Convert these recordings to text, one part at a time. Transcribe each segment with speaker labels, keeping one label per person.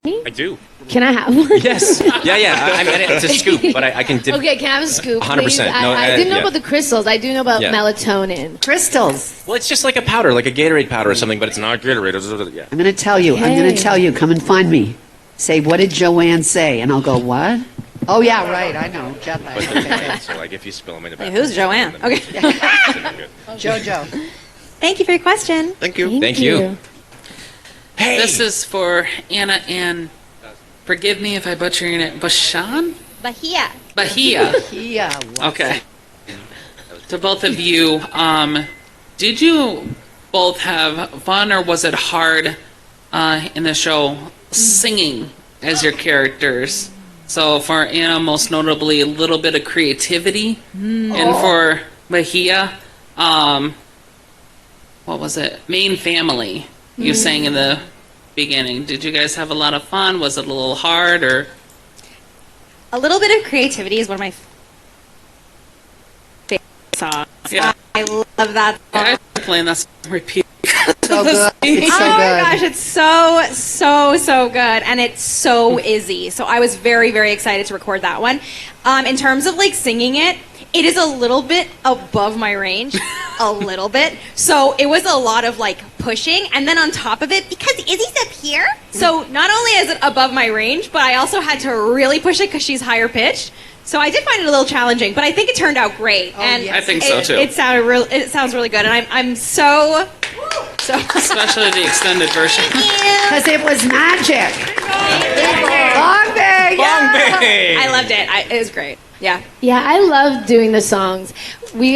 Speaker 1: I do.
Speaker 2: Can I have one?
Speaker 1: Yes. Yeah. I mean, it's a scoop, but I can dip.
Speaker 2: Okay, can I have a scoop,
Speaker 1: 100%.
Speaker 2: please?
Speaker 1: No,
Speaker 2: I didn't know
Speaker 1: yeah.
Speaker 2: about the crystals. I do know about
Speaker 1: Yeah.
Speaker 2: melatonin.
Speaker 3: Crystals.
Speaker 1: Well, it's just like a powder, like a Gatorade powder or something, but it's not Gatorade. Yeah.
Speaker 3: I'm going to tell you. I'm going to tell you. Come and find me. Say, what did Joanne say? And I'll go, what? Oh, yeah, right. I know. Jet lag.
Speaker 1: But they're fine, so like if you spill them in the bathroom.
Speaker 4: Who's Joanne? Okay.
Speaker 3: Jojo.
Speaker 4: Thank you for your question.
Speaker 1: Thank you. Thank you. Hey.
Speaker 5: This is for Anna and, forgive me if I butcher your name, Bashan?
Speaker 4: Bahia.
Speaker 5: Bahia.
Speaker 3: Yeah.
Speaker 5: Okay. To both of you, did you both have fun or was it hard in the show singing as your characters? So for Anna, most notably, a little bit of creativity. And for Bahia, what was it? Main Family. You sang in the beginning. Did you guys have a lot of fun? Was it a little hard or?
Speaker 4: A little bit of creativity is one of my favorite songs.
Speaker 5: Yeah.
Speaker 4: I love that song.
Speaker 5: Yeah, I'm playing that song repeat.
Speaker 3: So good. It's so
Speaker 4: Oh my
Speaker 3: good.
Speaker 4: gosh, it's so good, and it's so Izzy. So I was very, very excited to record that one. In terms of like singing it, it is a little bit above my range, a little bit. So it was a lot of like pushing, and then on top of it, because Izzy's up here, so not only is it above my range, but I also had to really push it because she's higher pitched. So I did find it a little challenging, but I think it turned out great. And
Speaker 3: yes.
Speaker 5: I think so too.
Speaker 4: It sounds really good, and I'm so.
Speaker 5: Especially the extended version.
Speaker 3: Because it was magic. Long Bay.
Speaker 1: Long Bay.
Speaker 4: I loved it. It was great. Yeah.
Speaker 2: Yeah, I love doing the songs. We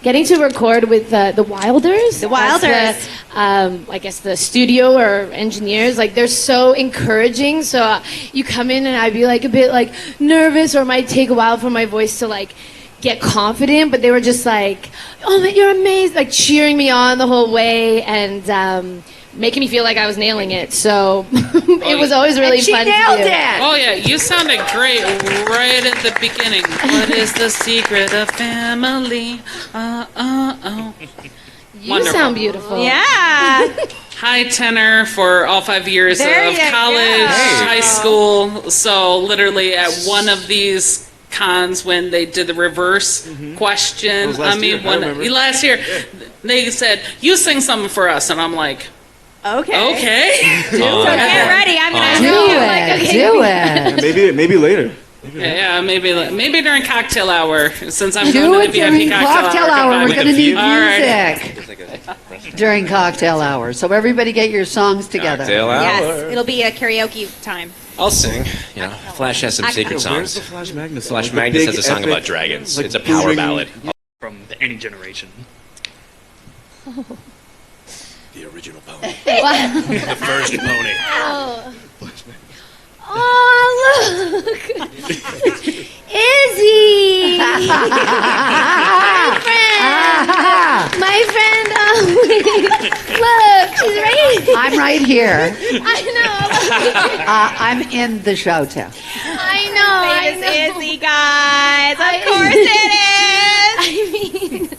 Speaker 2: getting to record with the Wilders.
Speaker 4: The Wilders.
Speaker 2: That's I guess the studio or engineers, like they're so encouraging. So you come in and I'd be like a bit like nervous, or it might take a while for my voice to like get confident, but they were just like, oh, you're amazing, like cheering me on the whole way and making me feel like I was nailing it. So it was always really
Speaker 3: And she
Speaker 2: fun
Speaker 3: nailed
Speaker 2: to do.
Speaker 3: it.
Speaker 5: Oh yeah, you sounded great right at the beginning. What is the secret of family? Oh.
Speaker 2: You
Speaker 5: Wonderful.
Speaker 2: sound beautiful.
Speaker 4: Yeah.
Speaker 5: High tenor for all 5 years
Speaker 4: There
Speaker 5: of
Speaker 4: you
Speaker 5: college,
Speaker 4: go.
Speaker 5: high school. So literally at one of these cons when they did the reverse question.
Speaker 6: was last year, I remember.
Speaker 5: Last year, they said, you sing something for us. And I'm like,
Speaker 4: Okay.
Speaker 5: okay.
Speaker 4: So get ready. I'm gonna
Speaker 3: Do
Speaker 4: do
Speaker 3: it. Do it.
Speaker 6: Maybe later.
Speaker 5: Yeah, maybe during cocktail hour, since I'm
Speaker 3: Do
Speaker 5: going
Speaker 3: it
Speaker 5: to the
Speaker 3: during
Speaker 5: VIP
Speaker 3: cocktail hour. We're going to need
Speaker 5: All right.
Speaker 3: music during cocktail hour. So everybody get your songs together.
Speaker 1: Cocktail hour.
Speaker 4: Yes, it'll be a karaoke time.
Speaker 1: I'll sing. You know, Flash has some secret
Speaker 6: Where's
Speaker 1: songs.
Speaker 6: the Flash Magnus?
Speaker 1: Flash
Speaker 6: The
Speaker 1: Magnus
Speaker 6: big,
Speaker 1: has a song
Speaker 6: epic,
Speaker 1: about dragons.
Speaker 6: like,
Speaker 1: It's a power
Speaker 6: booming-
Speaker 1: ballad.
Speaker 7: From any generation.
Speaker 1: The original pony.
Speaker 7: The first pony.
Speaker 2: Oh, look! Izzy! My friend, look, she's right here.
Speaker 3: I'm right here.
Speaker 2: I
Speaker 3: I'm in the show too.
Speaker 2: know.
Speaker 4: Famous Izzy, guys. Of course it is.
Speaker 2: I mean,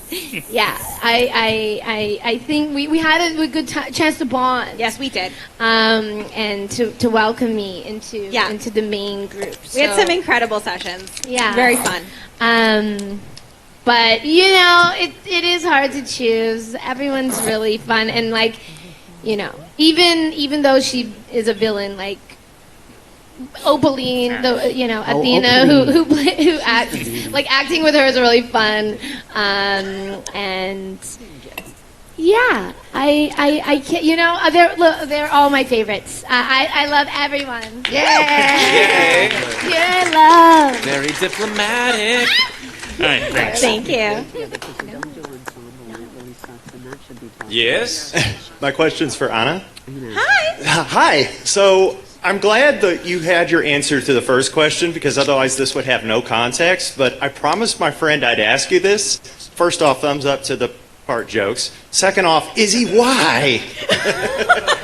Speaker 2: yeah, I think we had a good chance to bond.
Speaker 4: Yes, we did.
Speaker 2: And to welcome me into the main group.
Speaker 4: We had
Speaker 2: So,
Speaker 4: some incredible sessions.
Speaker 2: Yeah.
Speaker 4: Very fun.
Speaker 2: But you know, it is hard to choose. Everyone's really fun, and like, you know, even though she is a villain, like Opaline, Athena, who acts like acting with her is really fun, and yeah, I can't, you know, they're all my favorites. I love everyone.
Speaker 3: Yay!
Speaker 2: Pure love.
Speaker 1: Very diplomatic.
Speaker 7: All right, thanks.
Speaker 4: Thank you.
Speaker 1: Yes.
Speaker 6: My question's for Anna.
Speaker 4: Hi.
Speaker 6: Hi. So I'm glad that you had your answer to the first question, because otherwise this would have no context. But I promised my friend I'd ask you this. First off, thumbs up to the part jokes. Second off, Izzy, why?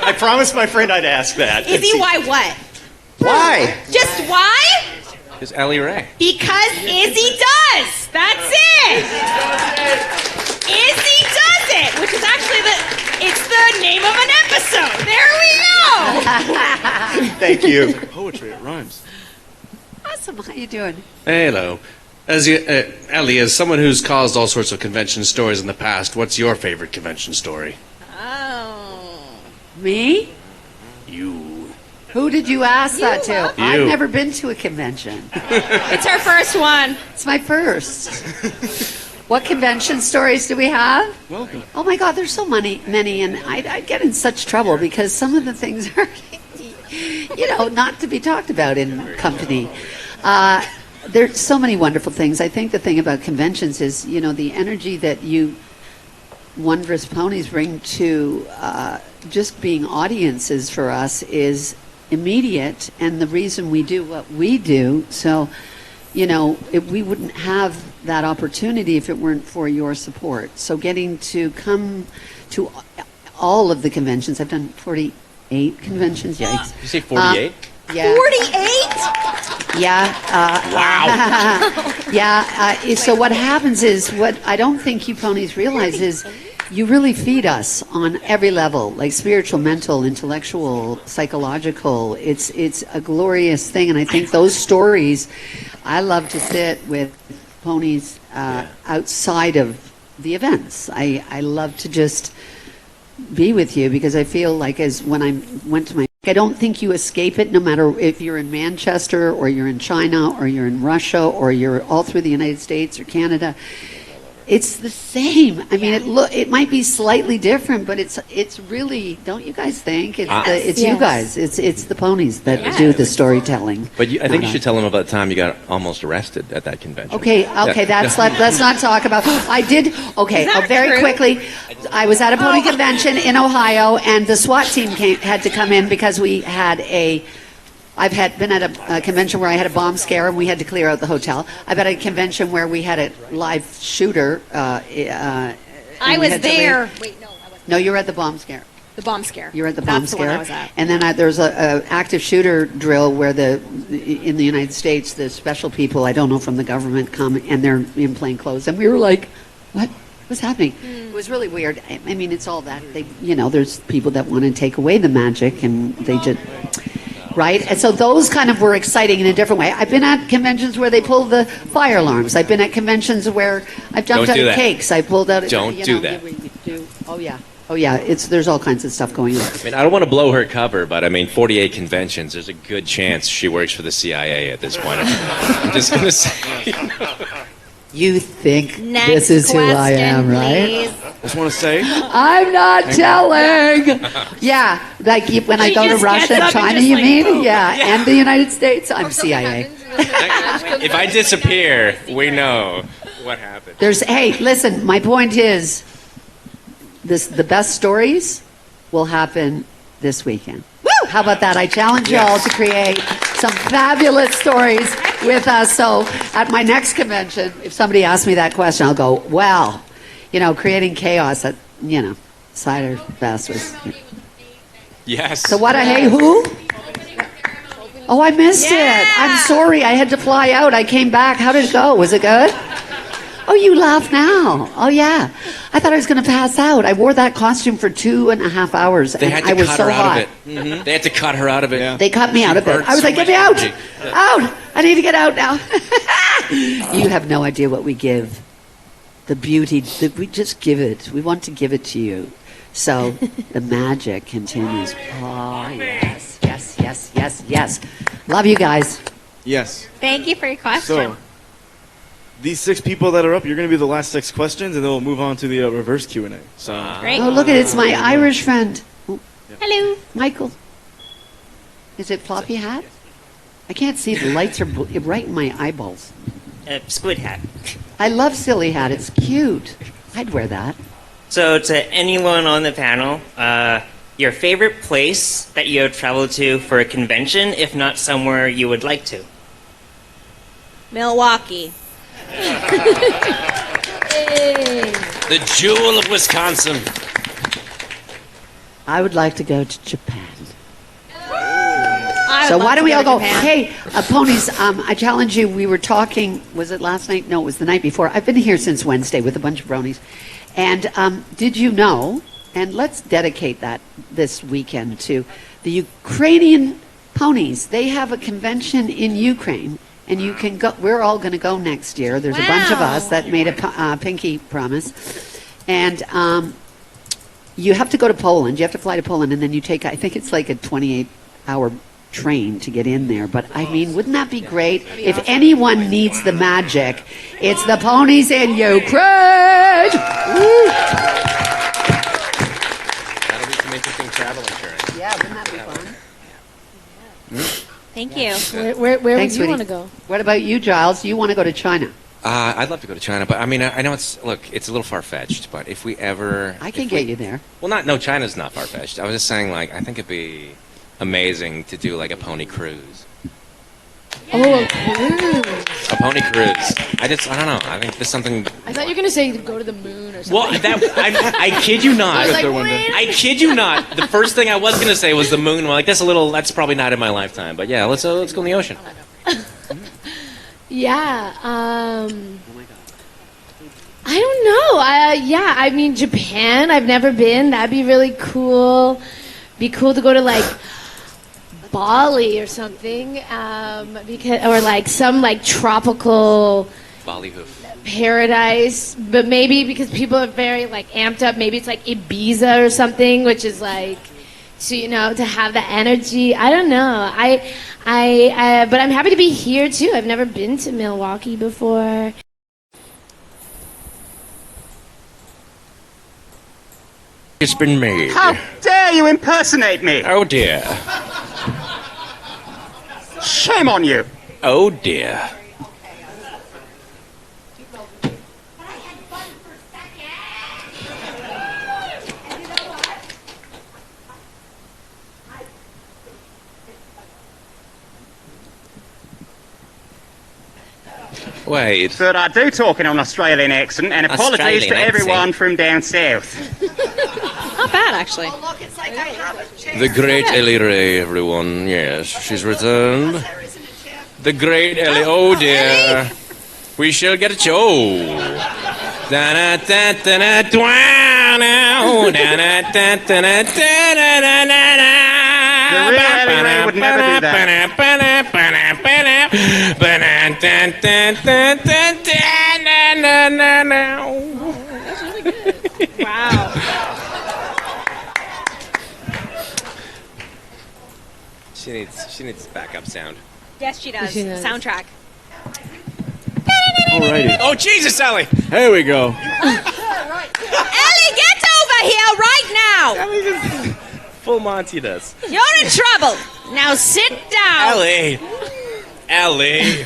Speaker 6: I promised my friend I'd ask that.
Speaker 4: Izzy, why what?
Speaker 6: Why?
Speaker 4: Just why?
Speaker 1: It's Ellie Ray.
Speaker 4: Because Izzy does. That's it. Izzy does it, which is actually the It's the name of an episode. There we go.
Speaker 6: Thank you.
Speaker 8: Poetry, it rhymes.
Speaker 3: Awesome. How you doing?
Speaker 8: Hello. Ellie, as someone who's caused all sorts of convention stories in the past, what's your favorite convention story?
Speaker 4: Oh.
Speaker 3: Me?
Speaker 8: You.
Speaker 3: Who did you ask that to?
Speaker 8: You.
Speaker 3: I've never been to a convention.
Speaker 4: It's our first one.
Speaker 3: It's my first. What convention stories do we have?
Speaker 8: Welcome.
Speaker 3: Oh my God, there's so many, and I get in such trouble because some of the things are, not to be talked about in company. There's so many wonderful things. I think the thing about conventions is, the energy that you wondrous ponies bring to just being audiences for us is immediate, and the reason we do what we do. So, we wouldn't have that opportunity if it weren't for your support. So getting to come to all of the conventions, I've done 48 conventions, yikes.
Speaker 1: You say 48?
Speaker 3: Yeah.
Speaker 4: 48?
Speaker 3: Yeah. Yeah. So what happens is, what I don't think you ponies realize is, you really feed us on every level, like spiritual, mental, intellectual, psychological. It's a glorious thing, and I think those stories, I love to sit with ponies outside of the events. I love to just be with you because I feel like as when I went to my, I don't think you escape it no matter if you're in Manchester or you're in China or you're in Russia or you're all through the United States or Canada. It's the same. I mean, it might be slightly different, but it's really. Don't you guys think it's you guys? It's the ponies that do the storytelling.
Speaker 1: But I think you should tell them about the time you got almost arrested at that convention.
Speaker 3: Okay. Let's not talk about. I did. Okay, very quickly. I was at a pony convention in Ohio, and the SWAT team had to come in because we had a. I've been at a convention where I had a bomb scare and we had to clear out the hotel. I've been at a convention where we had a live shooter.
Speaker 4: I was there. Wait, no, I wasn't.
Speaker 3: No, you were at the bomb scare.
Speaker 4: The bomb scare.
Speaker 3: You were at the bomb
Speaker 4: That's
Speaker 3: scare.
Speaker 4: The one I was at.
Speaker 3: And then there's a active shooter drill where in the United States, the special people, I don't know, from the government come and they're in plain clothes. And we were like, what? What's happening? It was really weird. I mean, it's all that. There's people that want to take away the magic and they just... Right? And so those kind of were exciting in a different way. I've been at conventions where they pull the fire alarms. I've been at conventions where I've jumped out of cakes. I pulled out...
Speaker 1: Don't do that.
Speaker 3: Oh, yeah. There's all kinds of stuff going on.
Speaker 1: I mean, I don't want to blow her cover, but 48 conventions, there's a good chance she works for the CIA at this point. I'm just going to say...
Speaker 3: You think
Speaker 4: Next
Speaker 3: this is who I am,
Speaker 4: question,
Speaker 3: right?
Speaker 4: please.
Speaker 8: Just want to say,
Speaker 3: I'm not telling. Yeah, like when I
Speaker 4: She
Speaker 3: go to
Speaker 4: just
Speaker 3: Russia
Speaker 4: gets
Speaker 3: and
Speaker 4: up and
Speaker 3: China,
Speaker 4: just
Speaker 3: you
Speaker 4: like,
Speaker 3: mean?
Speaker 4: boom.
Speaker 3: Yeah, and the United States, I'm CIA.
Speaker 1: If I disappear, we know what happened.
Speaker 3: Hey, listen, my point is, the best stories will happen this weekend. Woo! How about that? I challenge you all to create some fabulous stories with us. So at my next convention, if somebody asks me that question, I'll go, well, creating chaos at, Ciderfest was...
Speaker 1: Yes.
Speaker 3: So what, who? Oh, I missed it. I'm sorry. I had to fly out. I came back. How did it go? Was it good? Oh, you laugh now. Oh, yeah. I thought I was going to pass out. I wore that costume for 2.5 hours.
Speaker 1: They had to
Speaker 3: I was
Speaker 1: cut
Speaker 3: so
Speaker 1: her
Speaker 3: hot.
Speaker 1: out of it. Mm-hmm. They had to cut her out of it. Yeah.
Speaker 3: They cut me out of it. I was like, get me out. Out. I need to get out now. You have no idea what we give. The beauty. We just give it. We want to give it to you. So the magic continues. Oh, yes. Love you guys.
Speaker 8: yes.
Speaker 4: Thank you for your question.
Speaker 8: So, these 6 people that are up, you're going to be the last 6 questions, and then we'll move on to the reverse Q&A. So,
Speaker 4: Great.
Speaker 3: Oh, look at it. It's my Irish friend.
Speaker 4: Hello.
Speaker 3: Michael. Is it floppy hat? I can't see. The lights are right in my eyeballs.
Speaker 9: Squid hat.
Speaker 3: I love silly hat. It's cute. I'd wear that.
Speaker 9: So to anyone on the panel, your favorite place that you have traveled to for a convention, if not somewhere you would like to?
Speaker 4: Milwaukee.
Speaker 1: The jewel of Wisconsin.
Speaker 3: I would like to go to Japan.
Speaker 4: I
Speaker 3: So
Speaker 4: would
Speaker 3: why
Speaker 4: love
Speaker 3: don't
Speaker 4: to
Speaker 3: we all
Speaker 4: to
Speaker 3: go,
Speaker 4: Japan.
Speaker 3: hey, ponies, I challenge you, we were talking, was it last night? No, it was the night before. I've been here since Wednesday with a bunch of bronies. And did you know And let's dedicate that this weekend to the Ukrainian ponies. They have a convention in Ukraine, and you can go. We're all going to go next year. There's a bunch of us that made a pinky promise, and you have to go to Poland. You have to fly to Poland, and then you take. I think it's like a 28-hour train to get in there. But I mean, wouldn't that be great? If anyone needs the magic, it's the ponies in Ukraine.
Speaker 1: That'll be some interesting travel insurance.
Speaker 3: Yeah, wouldn't that be fun?
Speaker 4: Thank you.
Speaker 2: Where
Speaker 3: Thanks,
Speaker 2: would you
Speaker 3: sweetie.
Speaker 2: want to go?
Speaker 3: What about you, Giles? You want to go to China?
Speaker 1: I'd love to go to China, but I mean, I know it's a little far fetched. But if we ever,
Speaker 3: I can get you there.
Speaker 1: Well, no, China's not far fetched. I was just saying, like, I think it'd be amazing to do like a pony cruise.
Speaker 2: Oh, a cruise.
Speaker 1: A pony cruise. I don't know. I think there's something.
Speaker 2: I thought you were going to say go to the moon or something.
Speaker 1: Well, I kid you not.
Speaker 2: I was like,
Speaker 1: I kid you not. The first thing I was going to say was the moon. Well, like that's probably not in my lifetime. But yeah, let's go in the ocean.
Speaker 2: Yeah. I don't know. Yeah, I mean, Japan, I've never been. That'd be really cool. Be cool to go to, like, Bali or something. Or, like, some, like, tropical
Speaker 1: Bali hoof.
Speaker 2: paradise. But maybe because people are very, like, amped up, maybe it's, like, Ibiza or something, which is, like, to have the energy. I don't know. But I'm happy to be here, too. I've never been to Milwaukee before.
Speaker 1: It's been made.
Speaker 10: How dare you impersonate me?
Speaker 1: Oh dear.
Speaker 10: Shame on you.
Speaker 1: Oh dear. Wait.
Speaker 10: But I do talk in an Australian accent, and apologies
Speaker 1: Australian
Speaker 10: to everyone
Speaker 1: accent.
Speaker 10: from down south.
Speaker 4: Not bad, actually.
Speaker 1: The great Ellie Ray, everyone. Yes, she's returned. The great Ellie. Oh dear. We shall get a show.
Speaker 10: The real Ellie Ray would never do that.
Speaker 4: Wow.
Speaker 1: She needs backup sound.
Speaker 4: Yes, she does.
Speaker 2: She does.
Speaker 4: Soundtrack.
Speaker 7: Alrighty.
Speaker 1: Oh Jesus, Ellie!
Speaker 7: There we go.
Speaker 4: Ellie, get over here right now!
Speaker 1: Ellie just full Monty does.
Speaker 4: You're in trouble. Now sit down.
Speaker 1: Ellie!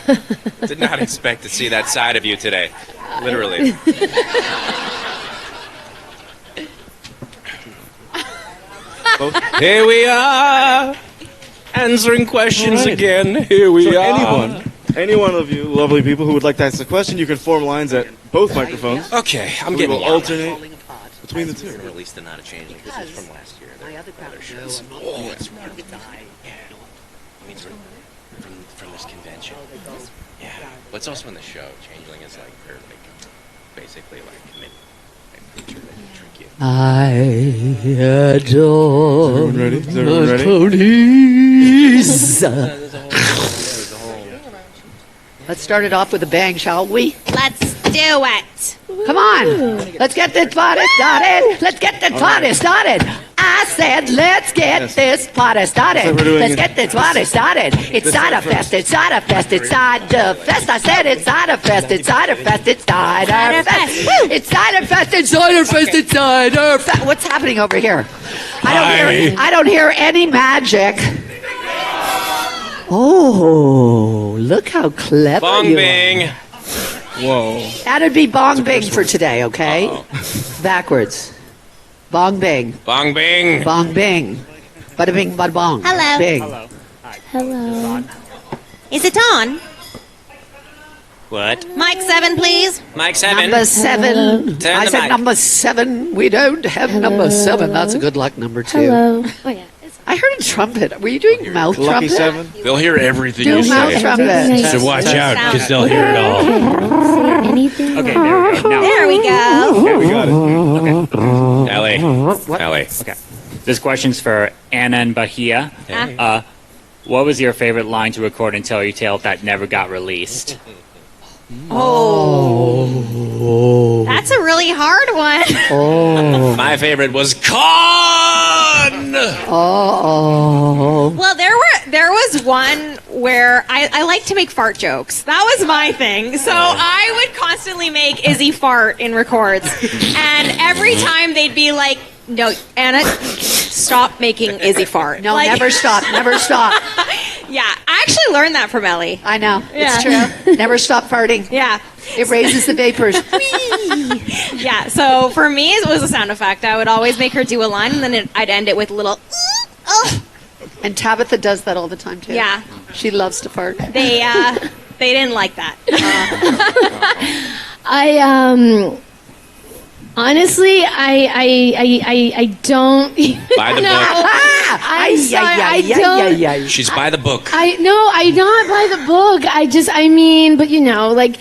Speaker 1: Did not expect to see that side of you today. Literally. Here we are, answering questions
Speaker 7: Alright.
Speaker 1: again. Here we
Speaker 7: So
Speaker 1: are.
Speaker 7: any one of you lovely people who would like to ask a question, you can form lines at both microphones.
Speaker 1: Okay, I'm
Speaker 7: We
Speaker 1: getting
Speaker 7: will
Speaker 1: loud.
Speaker 7: alternate between the two.
Speaker 1: Release the not a change. This is from last year.
Speaker 3: My other crowd
Speaker 1: Oh, it's I mean, from this convention. Yeah, but it's also in the show. Changeling is like, they're like basically like creature that can trick you.
Speaker 3: I adore
Speaker 7: Everyone ready? Is everyone ready?
Speaker 3: ponies.
Speaker 1: There's a whole.
Speaker 3: Let's start it off with a bang, shall we?
Speaker 4: Let's do it.
Speaker 3: Come on. Let's get this party started. Let's get this party started. I said, let's get this party started.
Speaker 7: That's what we're doing.
Speaker 3: Let's get this party started. It's Ciderfest. It's Ciderfest. It's Ciderfest. I said it's Ciderfest. It's Ciderfest. It's Ciderfest. Woo! It's Ciderfest. It's Ciderfest. It's Ciderfest. What's happening over here? I don't hear any magic. Oh, look how clever
Speaker 1: Bong
Speaker 3: you
Speaker 1: bing.
Speaker 3: are.
Speaker 7: Whoa.
Speaker 3: That'd be bong bing for today, okay? Backwards. Bong bing.
Speaker 1: Bong bing.
Speaker 3: Bong bing. Bada bing, bada bong.
Speaker 4: Hello.
Speaker 3: Bing.
Speaker 2: Hello.
Speaker 4: Is it on?
Speaker 1: What?
Speaker 4: Mic 7, please.
Speaker 1: Mike 7.
Speaker 3: Number 7.
Speaker 1: Turn
Speaker 3: I
Speaker 1: the
Speaker 3: said
Speaker 1: mic.
Speaker 3: number 7. We don't have number 7. That's a good luck number 2.
Speaker 2: Hello. Oh, yeah. It's
Speaker 3: I heard a trumpet. Were you doing mouth
Speaker 7: Lucky
Speaker 3: trumpet?
Speaker 7: 7.
Speaker 1: They'll hear everything
Speaker 3: Do
Speaker 1: you
Speaker 3: mouth
Speaker 1: say.
Speaker 3: trumpet.
Speaker 1: So watch out, because they'll hear it all.
Speaker 2: Anything?
Speaker 10: Okay, there we go. Now,
Speaker 4: There we go.
Speaker 7: We got it.
Speaker 1: Ellie.
Speaker 10: okay. This question's for Anna and Bahia.
Speaker 1: Hey.
Speaker 10: What was your favorite line to record and tell your tale that never got released?
Speaker 4: Oh. That's a really hard one.
Speaker 1: My favorite was Con!
Speaker 3: Oh.
Speaker 4: Well, there was one where I like to make fart jokes. That was my thing. So I would constantly make Izzy fart in records. And every time they'd be like, no, Anna, stop making Izzy fart.
Speaker 3: No,
Speaker 4: Like-
Speaker 3: never stop. Never stop.
Speaker 4: Yeah, I actually learned that from Ellie.
Speaker 3: I know. It's
Speaker 4: Yeah.
Speaker 3: true. Never stop farting.
Speaker 4: Yeah.
Speaker 3: It raises the vapors.
Speaker 4: Yeah, so for me, it was a sound effect. I would always make her do a line, and then I'd end it with a little,
Speaker 3: And Tabitha does that all the time, too.
Speaker 4: yeah.
Speaker 3: She loves to fart.
Speaker 4: They didn't like that.
Speaker 2: Honestly, I don't.
Speaker 1: By the book.
Speaker 2: I'm sorry, I don't.
Speaker 1: She's by the book.
Speaker 2: I'm not by the book. I mean, but like,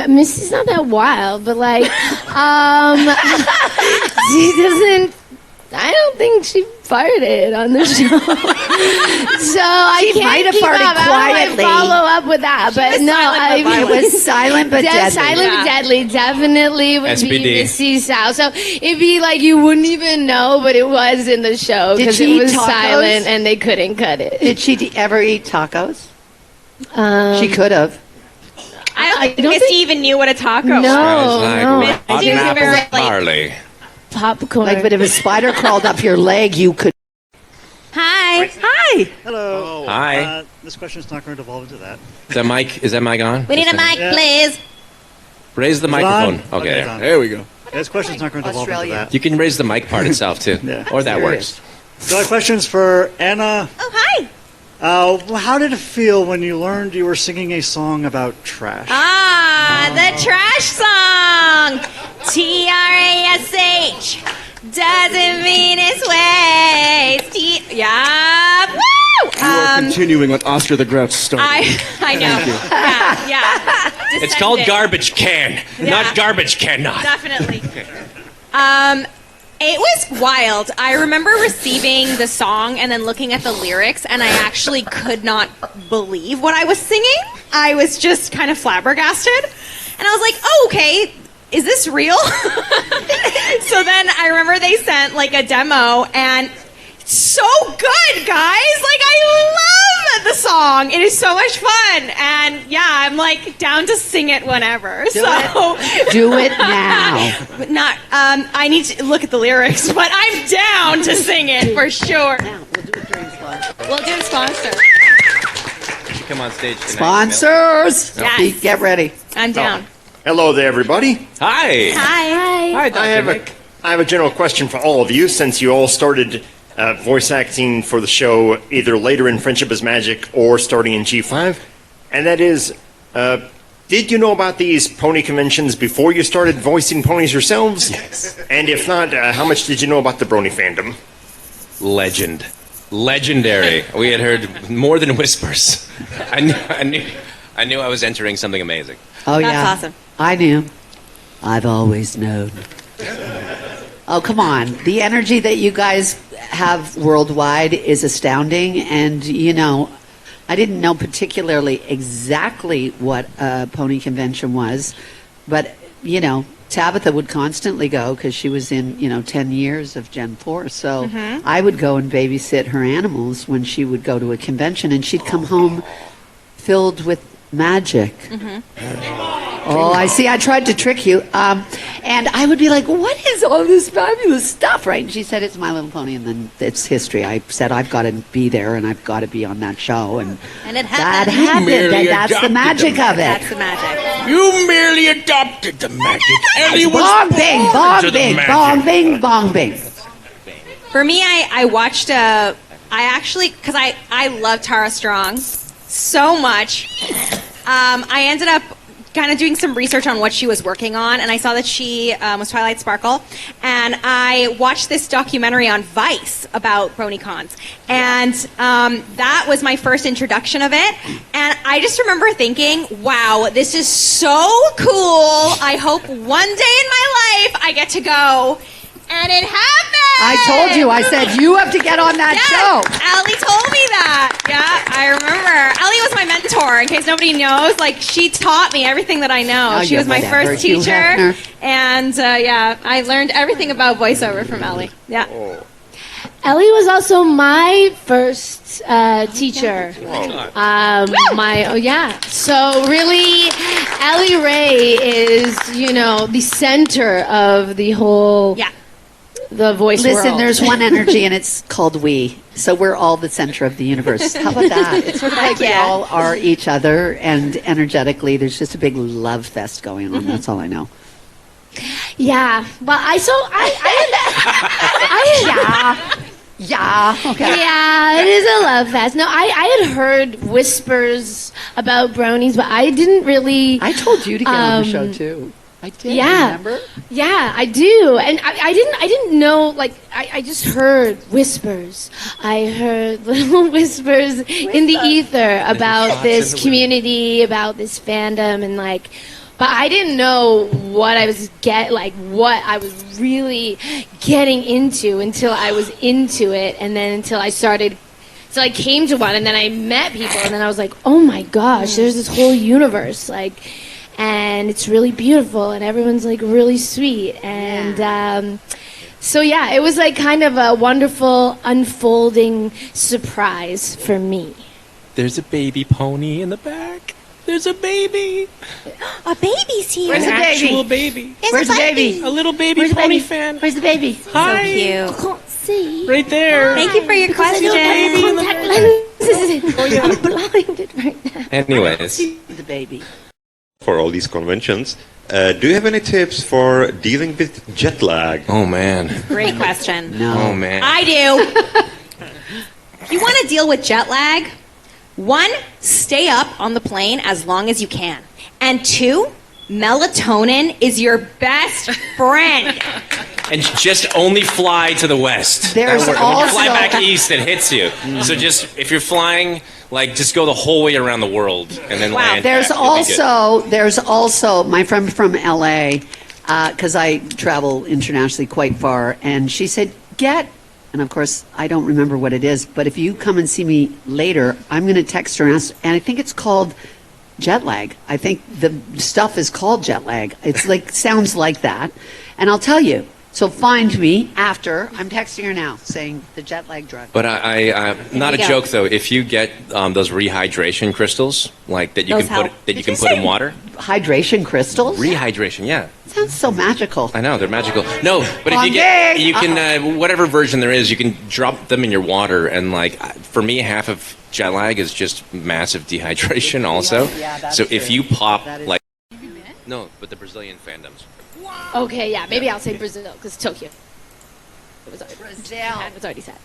Speaker 2: Missy's not that wild, but like, she doesn't. I don't think she farted on the show, so I
Speaker 3: She
Speaker 2: can't
Speaker 3: might have
Speaker 2: keep
Speaker 3: farted
Speaker 2: up.
Speaker 3: quietly.
Speaker 2: I don't follow up with that, but no, I mean,
Speaker 3: It was silent but deadly.
Speaker 2: silent but deadly. Definitely would
Speaker 1: SPD.
Speaker 2: be Missy South. So it'd be like you wouldn't even know, but it was in the show
Speaker 3: Did
Speaker 2: because
Speaker 3: she
Speaker 2: it
Speaker 3: eat
Speaker 2: was
Speaker 3: tacos?
Speaker 2: silent and they couldn't cut it.
Speaker 3: Did she ever eat tacos?
Speaker 2: Um,
Speaker 3: She could have.
Speaker 4: I don't think
Speaker 2: don't
Speaker 4: Misty
Speaker 2: think-
Speaker 4: even knew what a taco
Speaker 2: No.
Speaker 4: was.
Speaker 2: no.
Speaker 1: Hot
Speaker 4: Misty was
Speaker 1: apples
Speaker 4: very,
Speaker 1: with barley.
Speaker 2: Popcorn.
Speaker 3: Like, but if a spider crawled up your leg, you could.
Speaker 4: Hi.
Speaker 3: Hi.
Speaker 11: Hello.
Speaker 1: Hi.
Speaker 11: This question's not going to devolve into that.
Speaker 1: Is that mic on?
Speaker 4: We need a mic,
Speaker 11: Yeah.
Speaker 4: please.
Speaker 1: Raise the
Speaker 11: Is it on?
Speaker 1: microphone.
Speaker 11: Okay,
Speaker 1: Okay.
Speaker 11: it's on.
Speaker 7: There we go.
Speaker 11: This question's not going to devolve
Speaker 3: Australia.
Speaker 11: into that.
Speaker 1: You can raise the mic part itself, too.
Speaker 11: Yeah.
Speaker 1: Or that works.
Speaker 11: So my question's for Anna.
Speaker 4: Oh, hi.
Speaker 11: How did it feel when you learned you were singing a song about trash?
Speaker 4: The trash song. TRASH. Doesn't mean it's waste. Yeah. Woo!
Speaker 7: You are continuing on Oscar the Grouch story.
Speaker 4: I know. Yeah.
Speaker 1: It's called
Speaker 4: Descendant.
Speaker 1: garbage can, not garbage cannot.
Speaker 4: Definitely. It was wild. I remember receiving the song and then looking at the lyrics, and I actually could not believe what I was singing. I was just kind of flabbergasted. And I was like, oh, okay, is this real? So then I remember they sent like a demo, and it's so good, guys. Like, I love the song. It is so much fun. And yeah, I'm like down to sing it whenever.
Speaker 3: Do it now.
Speaker 4: But not. I need to look at the lyrics, but I'm down to sing it for sure.
Speaker 3: Now, we'll do it during sponsor.
Speaker 4: We'll do a sponsor.
Speaker 1: You should come on stage tonight.
Speaker 3: Sponsors.
Speaker 4: Yes.
Speaker 3: Get ready.
Speaker 4: I'm down.
Speaker 6: Hello there, everybody.
Speaker 1: Hi.
Speaker 4: Hi.
Speaker 1: Hi, Dr.
Speaker 6: I have
Speaker 1: Nick.
Speaker 6: I have a general question for all of you, since you all started voice acting for the show either later in Friendship is Magic or starting in G5, and that is, did you know about these pony conventions before you started voicing ponies yourselves?
Speaker 1: Yes.
Speaker 6: And if not, how much did you know about the brony fandom?
Speaker 1: Legend. Legendary. We had heard more than whispers. I knew I was entering something amazing.
Speaker 3: Oh,
Speaker 4: That's
Speaker 3: yeah.
Speaker 4: awesome.
Speaker 3: I knew. I've always known. Oh, come on. The energy that you guys have worldwide is astounding. And, I didn't know particularly exactly what a pony convention was. But, Tabitha would constantly go because she was in, 10 years of Gen 4. So I would go and babysit her animals when she would go to a convention. And she'd come home filled with magic. Oh, I see. I tried to trick you. And I would be like, what is all this fabulous stuff, right? And she said, it's My Little Pony, and then it's history. I said, I've got to be there, and I've got to be on that show. And
Speaker 4: And it
Speaker 3: that
Speaker 4: happened.
Speaker 3: happened,
Speaker 1: merely
Speaker 3: and that's the
Speaker 1: adopted
Speaker 3: magic
Speaker 1: them.
Speaker 3: of
Speaker 4: That's
Speaker 3: it.
Speaker 4: the magic.
Speaker 1: You merely adopted the magic. Ellie was
Speaker 3: Bong bing,
Speaker 1: born
Speaker 3: bong
Speaker 1: to the
Speaker 3: bing,
Speaker 1: magic.
Speaker 3: bong bing, bong bing.
Speaker 4: For me, I watched because I love Tara Strong so much. I ended up kind of doing some research on what she was working on, and I saw that she was Twilight Sparkle, and I watched this documentary on Vice about BronyCons, and that was my first introduction of it, and I just remember thinking, wow, this is so cool. I hope one day in my life I get to go. And it happened!
Speaker 3: I told you. I said, you have to get on that show.
Speaker 4: Allie told me that. Yeah, I remember. Allie was my mentor, in case nobody knows. Like, she taught me everything that I know.
Speaker 3: Oh,
Speaker 4: She
Speaker 3: yeah,
Speaker 4: was my
Speaker 3: whatever,
Speaker 4: first
Speaker 3: Hugh
Speaker 4: teacher.
Speaker 3: Hefner.
Speaker 4: And, yeah, I learned everything about voiceover from Allie. Yeah.
Speaker 2: Ellie was also my first teacher. So really, Ellie Ray is, the center of the whole.
Speaker 4: Yeah.
Speaker 2: The voice
Speaker 3: Listen,
Speaker 2: world.
Speaker 3: there's one energy, and it's called we. So we're all the center of the universe. How about that? It's sort of like we all are each other, and energetically, there's just a big love fest going on. That's all I know.
Speaker 2: Yeah, but
Speaker 3: Okay.
Speaker 2: Yeah, it is a love fest. No, I had heard whispers about bronies, but I didn't really.
Speaker 3: I told you to get on the show too. I did.
Speaker 2: Yeah,
Speaker 3: Remember?
Speaker 2: Yeah, I do, and I didn't know. Like, I just heard whispers. I heard little whispers in the ether about this community, about this fandom, and like. But I didn't know what I was really getting into until I was into it, and then until I started. So I came to one, and then I met people, and then I was like, oh my gosh, there's this whole universe, like. And it's really beautiful, and everyone's like really sweet, and so yeah, it was like kind of a wonderful unfolding surprise for me.
Speaker 1: There's a baby pony in the back. There's a baby.
Speaker 4: A baby's here.
Speaker 3: Where's the baby?
Speaker 1: Actual baby.
Speaker 3: Where's the baby?
Speaker 1: A little baby
Speaker 3: Where's the
Speaker 1: pony
Speaker 3: baby?
Speaker 1: fan.
Speaker 3: Where's the baby?
Speaker 1: Hi.
Speaker 4: So
Speaker 2: I can't see.
Speaker 1: Right there.
Speaker 4: Thank you for your question.
Speaker 2: Contact lenses. I'm blinded right now.
Speaker 1: Anyways.
Speaker 3: The baby.
Speaker 6: For all these conventions, do you have any tips for dealing with jet lag?
Speaker 1: Oh man.
Speaker 4: Great question.
Speaker 3: No.
Speaker 1: Oh man.
Speaker 4: I do. If you want to deal with jet lag, 1, stay up on the plane as long as you can. And 2, melatonin is your best friend.
Speaker 1: And just only fly to the west.
Speaker 3: There's
Speaker 1: When you
Speaker 3: also-
Speaker 1: fly back east, it hits you. So just if you're flying, like just go the whole way around the world and then land.
Speaker 3: There's
Speaker 1: back. You'll be good.
Speaker 3: there's also my friend from LA, because I travel internationally quite far, and she said, and of course I don't remember what it is, but if you come and see me later, I'm going to text her and ask, and I think it's called jet lag. I think the stuff is called jet lag. It's like sounds like that, and I'll tell you. So find me after. I'm texting her now saying the jet lag drug.
Speaker 1: But I not a joke though. If you get those rehydration crystals, like that you
Speaker 4: Those
Speaker 1: can put
Speaker 4: help.
Speaker 1: that you can put in water.
Speaker 3: Hydration crystals?
Speaker 1: Rehydration, yeah.
Speaker 3: Sounds so magical.
Speaker 1: I know they're magical. No, but if you can whatever version there is, you can drop them in your water, and like for me, half of jet lag is just massive dehydration. Also,
Speaker 3: that's
Speaker 1: so if
Speaker 3: true.
Speaker 1: you pop like no, but the Brazilian fandoms.
Speaker 2: Okay, yeah, maybe I'll say Brazil because Tokyo. It was already,
Speaker 3: Brazil.
Speaker 2: it was already said.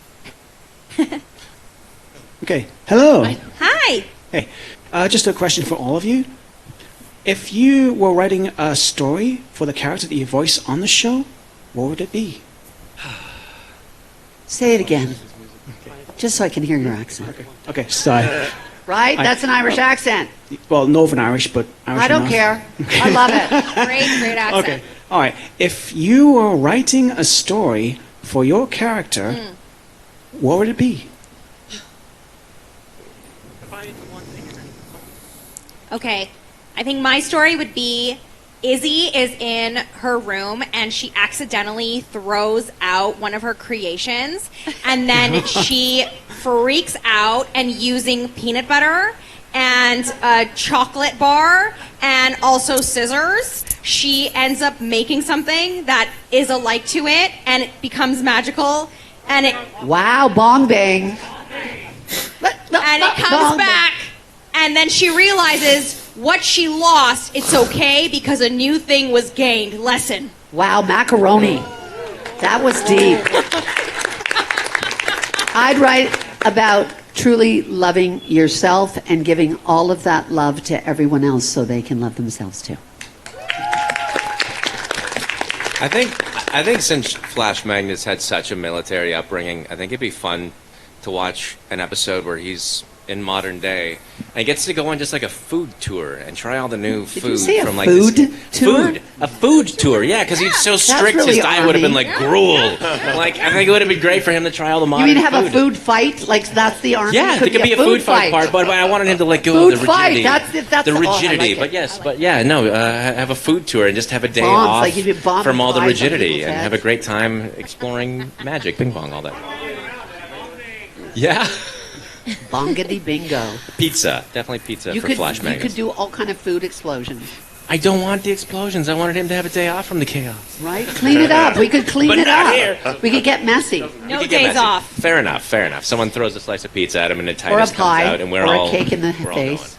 Speaker 11: Okay. Hello.
Speaker 4: Hi.
Speaker 11: Hey, just a question for all of you. If you were writing a story for the character that you voice on the show, what would it be?
Speaker 3: Say it again. Just so I can hear your accent.
Speaker 11: Okay, so
Speaker 3: Right? That's an Irish accent.
Speaker 11: well, Northern Irish, but Irish
Speaker 3: I don't
Speaker 11: enough.
Speaker 3: care. I love it.
Speaker 4: Great accent.
Speaker 11: Okay, all right. If you were writing a story for your character, what would it be?
Speaker 4: Okay. I think my story would be Izzy is in her room and she accidentally throws out one of her creations, and then she freaks out, and using peanut butter and a chocolate bar and also scissors, she ends up making something that is alike to it, and it becomes magical, and it
Speaker 3: Wow, bong bang.
Speaker 4: and it comes back, and then she realizes what she lost, it's okay because a new thing was gained. Lesson.
Speaker 3: Wow, macaroni. That was deep. I'd write about truly loving yourself and giving all of that love to everyone else so they can love themselves too.
Speaker 1: I think since Flash Magnus had such a military upbringing, I think it'd be fun to watch an episode where he's in modern day and he gets to go on just like a food tour and try all the new
Speaker 3: Did
Speaker 1: food
Speaker 3: you say a
Speaker 1: from like
Speaker 3: food
Speaker 1: this
Speaker 3: tour?
Speaker 1: a food tour. Yeah, because he's so strict.
Speaker 3: really
Speaker 1: His diet would have been
Speaker 3: Army.
Speaker 1: like gruel. Like I think it would have been great for him to try all the
Speaker 3: You
Speaker 1: modern.
Speaker 3: mean have
Speaker 1: food.
Speaker 3: a food fight? Like that's the army?
Speaker 1: Yeah, there could be a food fight part, but I wanted him to let go
Speaker 3: Food
Speaker 1: of the
Speaker 3: fight,
Speaker 1: rigidity.
Speaker 3: that's
Speaker 1: the
Speaker 3: oh, I
Speaker 1: rigidity.
Speaker 3: like it.
Speaker 1: But yes, but yeah, no, have a food tour and just have a day
Speaker 3: Bombs,
Speaker 1: off
Speaker 3: like you do bomb
Speaker 1: from all the
Speaker 3: flies on
Speaker 1: rigidity
Speaker 3: people's
Speaker 1: and have a
Speaker 3: heads.
Speaker 1: great time exploring magic, ping pong, all that. Yeah,
Speaker 3: Bongity bingo.
Speaker 1: pizza, definitely pizza
Speaker 3: You
Speaker 1: for
Speaker 3: could
Speaker 1: Flash
Speaker 3: you
Speaker 1: Magnus.
Speaker 3: could do all kind of food explosions,
Speaker 1: I don't want the explosions. I wanted him to have a day off from the chaos.
Speaker 3: right? Clean it up. We could clean
Speaker 1: But
Speaker 3: it
Speaker 1: not
Speaker 3: up.
Speaker 1: here.
Speaker 3: We could get messy.
Speaker 4: No
Speaker 1: We could get
Speaker 4: days
Speaker 1: messy.
Speaker 4: off.
Speaker 1: Fair enough. Fair enough. Someone throws a slice of pizza at him and the
Speaker 3: Or a
Speaker 1: Titus comes
Speaker 3: pie,
Speaker 1: out, and we're
Speaker 3: or
Speaker 1: all
Speaker 3: a cake in the
Speaker 1: we're all
Speaker 3: face.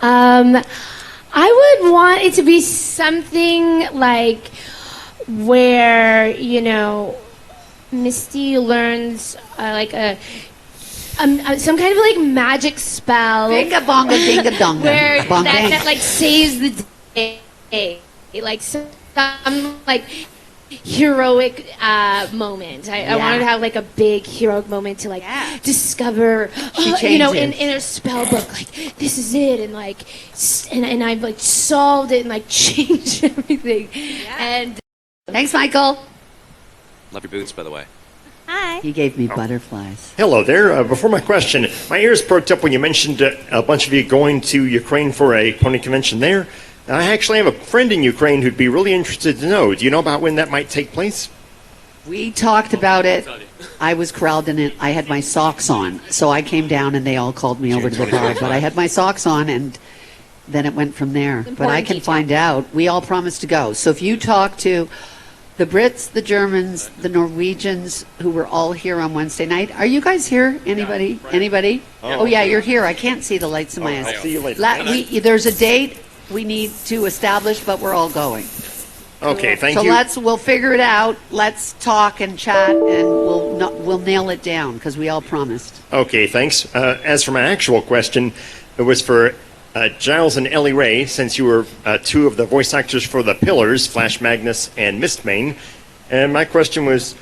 Speaker 2: I would want it to be something like where, you know, Misty learns like some kind of like magic spell
Speaker 3: Binga bonga dinga donga.
Speaker 2: where
Speaker 3: Bonga.
Speaker 2: that like saves the day, like some like heroic moment. I
Speaker 3: Yeah.
Speaker 2: wanted to have like a big heroic moment to like discover,
Speaker 3: She
Speaker 2: you know,
Speaker 3: changes.
Speaker 2: in her spell book, like this is it, and like and I've like solved it and like changed everything, and.
Speaker 3: Thanks, Michael.
Speaker 1: Love your boots, by the way.
Speaker 4: Hi.
Speaker 3: He gave me butterflies.
Speaker 12: Hello there. Before my question, my ears perked up when you mentioned a bunch of you going to Ukraine for a pony convention there. I actually have a friend in Ukraine who'd be really interested to know. Do you know about when that might take place?
Speaker 3: We talked about it. I was corralled in it. I had my socks on. So I came down and they all called me over to the bar. But I had my socks on and then it went from there. But I can find out. We all promised to go. So if you talk to the Brits, the Germans, the Norwegians, who were all here on Wednesday night. Are you guys here? Anybody? Anybody? Oh, yeah, you're here. I can't see the lights in my eyes.
Speaker 12: I'll see you later.
Speaker 3: There's a date we need to establish, but we're all going.
Speaker 12: Okay, thank
Speaker 3: So
Speaker 12: you.
Speaker 3: we'll figure it out. Let's talk and chat, and we'll nail it down because we all promised.
Speaker 12: Okay, thanks. As for my actual question, it was for Giles and Ellie Ray, since you were two of the voice actors for the Pillars, Flash Magnus and Mistmane. And my question was,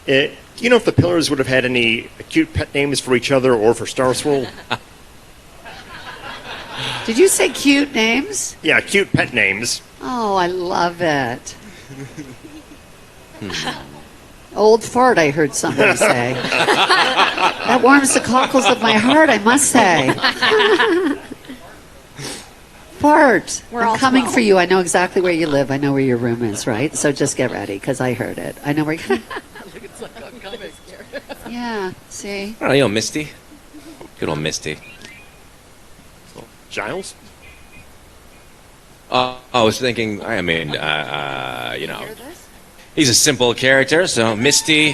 Speaker 12: do you know if the Pillars would have had any cute pet names for each other or for Star Swirl?
Speaker 3: Did you say cute names?
Speaker 12: Yeah, cute pet names.
Speaker 3: Oh, I love it. Old fart, I heard somebody say. That warms the cockles of my heart, I must say. Fart.
Speaker 4: We're
Speaker 3: I'm
Speaker 4: all
Speaker 3: coming
Speaker 4: 12.
Speaker 3: for you. I know exactly where you live. I know where your room is, right? So just get ready, because I heard it. I know where you... Yeah, see?
Speaker 1: Oh, you know, Misty. Good old Misty.
Speaker 12: Giles?
Speaker 1: I was thinking, I mean, you know, he's a simple character, so Misty,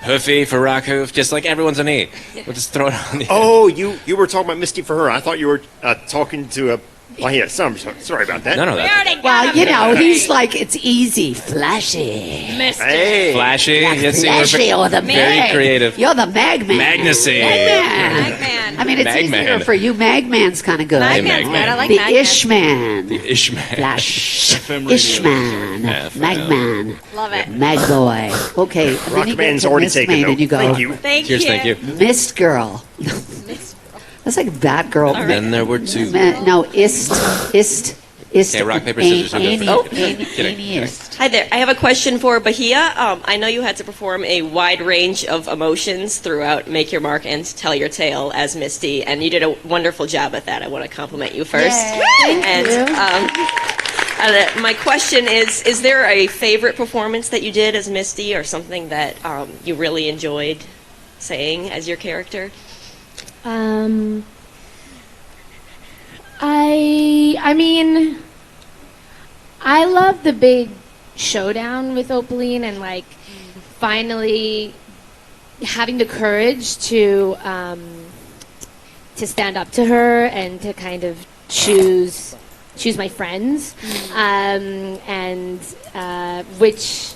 Speaker 1: Hoofy, Farakhoof, just like everyone's an E. We'll just throw it on the
Speaker 12: Oh, you were talking about Misty for her. I thought you were talking to a... Oh, yeah, sorry about that.
Speaker 1: No, that's
Speaker 3: Well, you know, he's like, it's easy, flashy.
Speaker 12: Hey.
Speaker 1: flashy. Yes,
Speaker 3: Flashy or the
Speaker 1: very
Speaker 3: Mag.
Speaker 1: creative.
Speaker 3: You're the Magman.
Speaker 1: Magnusy.
Speaker 3: Magman.
Speaker 4: Magman.
Speaker 3: I mean, it's
Speaker 1: Magman.
Speaker 3: easier for you. Magman's kind of good.
Speaker 4: Magman's
Speaker 1: Magman.
Speaker 4: good. I like
Speaker 3: the
Speaker 4: Magman.
Speaker 3: Ishman.
Speaker 1: Ishmael.
Speaker 3: Flash.
Speaker 7: FM radio.
Speaker 3: Ishman.
Speaker 1: FM.
Speaker 3: Magman.
Speaker 4: Love it.
Speaker 3: Magboy. Okay. And then you get
Speaker 12: Rockman's
Speaker 3: to
Speaker 12: already
Speaker 3: Miss
Speaker 12: taken
Speaker 3: Main
Speaker 12: note.
Speaker 3: and you go,
Speaker 12: Thank you.
Speaker 4: Thank
Speaker 1: Cheers,
Speaker 4: you.
Speaker 1: thank you.
Speaker 3: Mist Girl. That's like Batgirl.
Speaker 1: Then there were two.
Speaker 3: No, Ist.
Speaker 1: Okay, rock, paper, scissors, who goes first? Kidding.
Speaker 3: Ist.
Speaker 13: Hi there. I have a question for Bahia. I know you had to perform a wide range of emotions throughout Make Your Mark and Tell Your Tale as Misty, and you did a wonderful job at that. I want to compliment you first.
Speaker 3: Thank you.
Speaker 13: My question is there a favorite performance that you did as Misty or something that you really enjoyed saying as your character?
Speaker 2: I mean, I love the big showdown with Opaline and like finally having the courage to stand up to her and to kind of choose my friends, and which,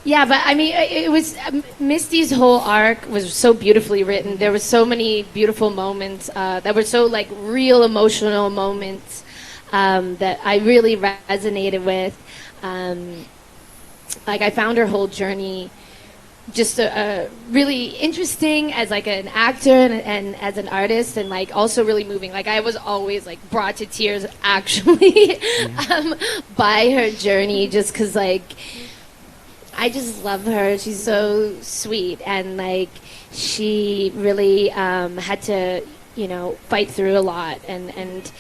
Speaker 2: Yeah, but I mean, it was Misty's whole arc was so beautifully written. There were so many beautiful moments that were so like real emotional moments that I really resonated with. Like I found her whole journey just really interesting as like an actor and as an artist, and like also really moving. Like I was always like brought to tears actually by her journey, just because like I just love her. She's so sweet, and like she really had to fight through a lot, and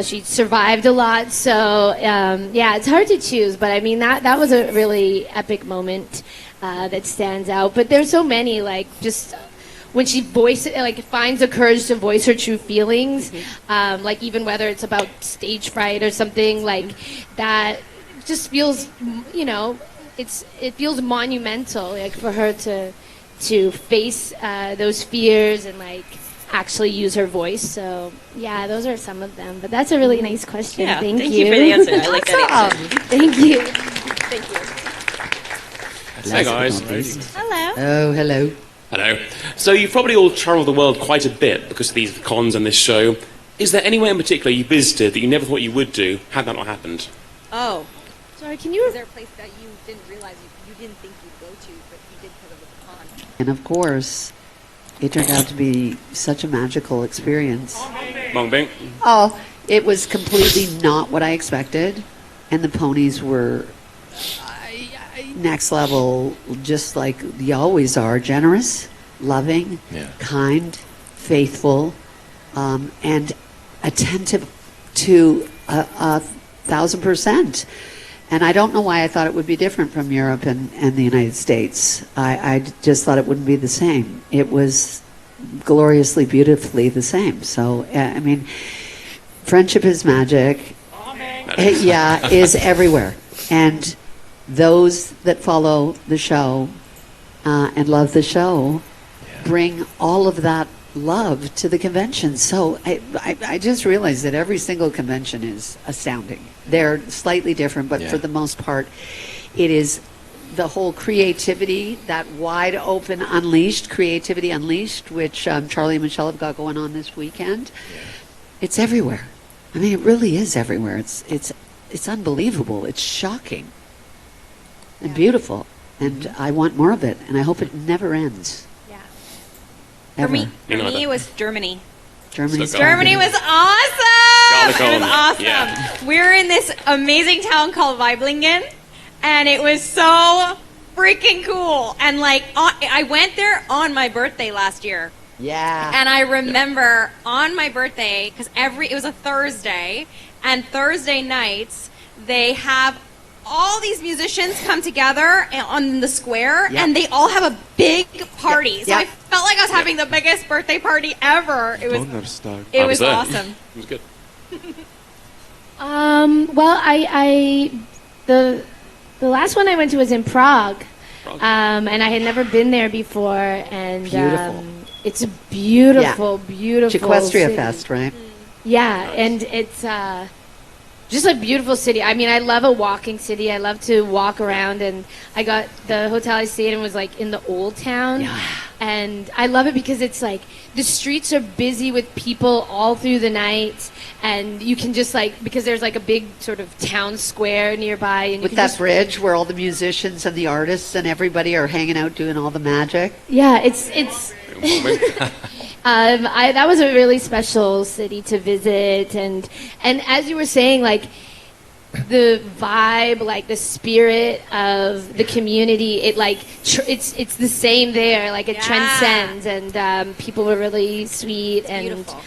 Speaker 2: she survived a lot. So yeah, it's hard to choose, but I mean that was a really epic moment that stands out. But there's so many, like just when she finds the courage to voice her true feelings, like even whether it's about stage fright or something like that, just feels it feels monumental, like for her to face those fears and like actually use her voice. So yeah, those are some of them. But that's a really nice question.
Speaker 13: Yeah,
Speaker 2: thank
Speaker 13: you for the answer. I like that
Speaker 2: Awesome.
Speaker 13: answer.
Speaker 2: Thank you.
Speaker 13: Thank you.
Speaker 14: Hey guys.
Speaker 13: Hello.
Speaker 3: Oh, hello.
Speaker 14: Hello. So you've probably all travelled the world quite a bit because of these cons and this show. Is there anywhere in particular you visited that you never thought you would do had that not happened?
Speaker 4: Oh.
Speaker 2: Sorry, can you...
Speaker 4: Is there a place that you didn't realize you didn't think you'd go to, but you did because of the con?
Speaker 3: And of course, it turned out to be such a magical experience.
Speaker 14: Mong Bing.
Speaker 3: Oh, it was completely not what I expected, and the ponies were next level, just like you always are, generous, loving, kind, faithful, and attentive to 1,000%. And I don't know why I thought it would be different from Europe and the United States. I just thought it wouldn't be the same. It was gloriously, beautifully the same. So, I mean, friendship is magic. Yeah, is everywhere. And those that follow the show and love the show bring all of that love to the convention. So I just realized that every single convention is astounding. They're slightly different, but for the most part, it is the whole creativity, that wide open, unleashed, creativity unleashed, which Charlie and Michelle have got going on this weekend. It's everywhere. I mean, it really is everywhere. It's unbelievable. It's shocking and beautiful, and I want more of it, and I hope it never ends.
Speaker 4: Yeah.
Speaker 3: Ever.
Speaker 4: For me, it was Germany.
Speaker 3: Germany
Speaker 4: was awesome. It was awesome.
Speaker 14: Yeah.
Speaker 4: We were in this amazing town called Weiblingen, and it was so freaking cool. And like, I went there on my birthday last year.
Speaker 3: Yeah.
Speaker 4: And I remember on my birthday, because it was a Thursday, and Thursday nights they have all these musicians come together on the square, and they all have a big party. So I felt like I was having the biggest birthday party ever. It was awesome.
Speaker 14: It was good.
Speaker 2: Well, the last one I went to was in Prague. And I had never been there before, and
Speaker 3: Beautiful.
Speaker 2: it's a beautiful, beautiful
Speaker 3: Equestria
Speaker 2: city.
Speaker 3: Fest, right?
Speaker 2: Yeah, and it's just a beautiful city. I mean, I love a walking city. I love to walk around, and the hotel I stayed in was like in the old town, and I love it because it's like the streets are busy with people all through the night, and you can just because there's like a big sort of town square nearby, and
Speaker 3: With that bridge where all the musicians and the artists and everybody are hanging out doing all the magic.
Speaker 2: Yeah, it's that was a really special city to visit, and as you were saying, like the vibe, like the spirit of the community, it it's the same there. Like it transcends, and people were really sweet, and
Speaker 4: beautiful.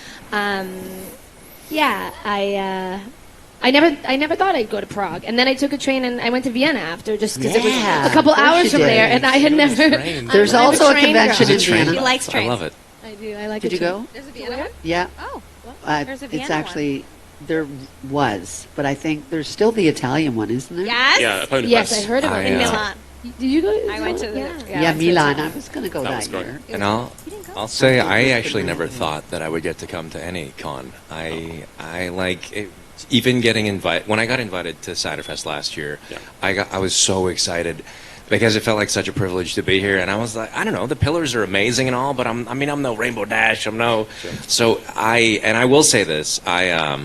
Speaker 2: I never thought I'd go to Prague, and then I took a train and I went to Vienna after, just because it was
Speaker 3: Yeah,
Speaker 2: a couple
Speaker 3: of course
Speaker 2: hours
Speaker 3: you
Speaker 2: from
Speaker 3: did.
Speaker 2: there, and I had never.
Speaker 3: There's
Speaker 2: I'm
Speaker 3: also a
Speaker 2: train
Speaker 3: convention
Speaker 2: girl.
Speaker 3: in Vienna.
Speaker 4: He likes trains.
Speaker 1: I love it.
Speaker 2: I do. I like.
Speaker 3: Did
Speaker 2: a
Speaker 3: you
Speaker 2: train.
Speaker 3: go?
Speaker 4: There's a Vienna one?
Speaker 3: Yeah.
Speaker 4: Oh, there's a
Speaker 3: It's
Speaker 4: Vienna
Speaker 3: actually there was, but I think there's still the Italian one, isn't there?
Speaker 4: Yes.
Speaker 14: Yeah, opponent
Speaker 2: Yes,
Speaker 14: West.
Speaker 2: I heard about
Speaker 1: I,
Speaker 2: it.
Speaker 4: In
Speaker 1: uh,
Speaker 4: Milan.
Speaker 2: Did you go?
Speaker 4: I went to the-
Speaker 2: Yeah.
Speaker 3: Yeah, Milan. I was going to go
Speaker 14: That
Speaker 3: that,
Speaker 14: was great.
Speaker 3: year.
Speaker 1: And I'll say I actually never thought that I would get to come to any con. I like it, even getting invited when I got invited to Ciderfest last year. I was so excited because it felt like such a privilege to be here. And I was like, I don't know, the Pillars are amazing and all, but I'm no Rainbow Dash. I'm no. So I will say this. I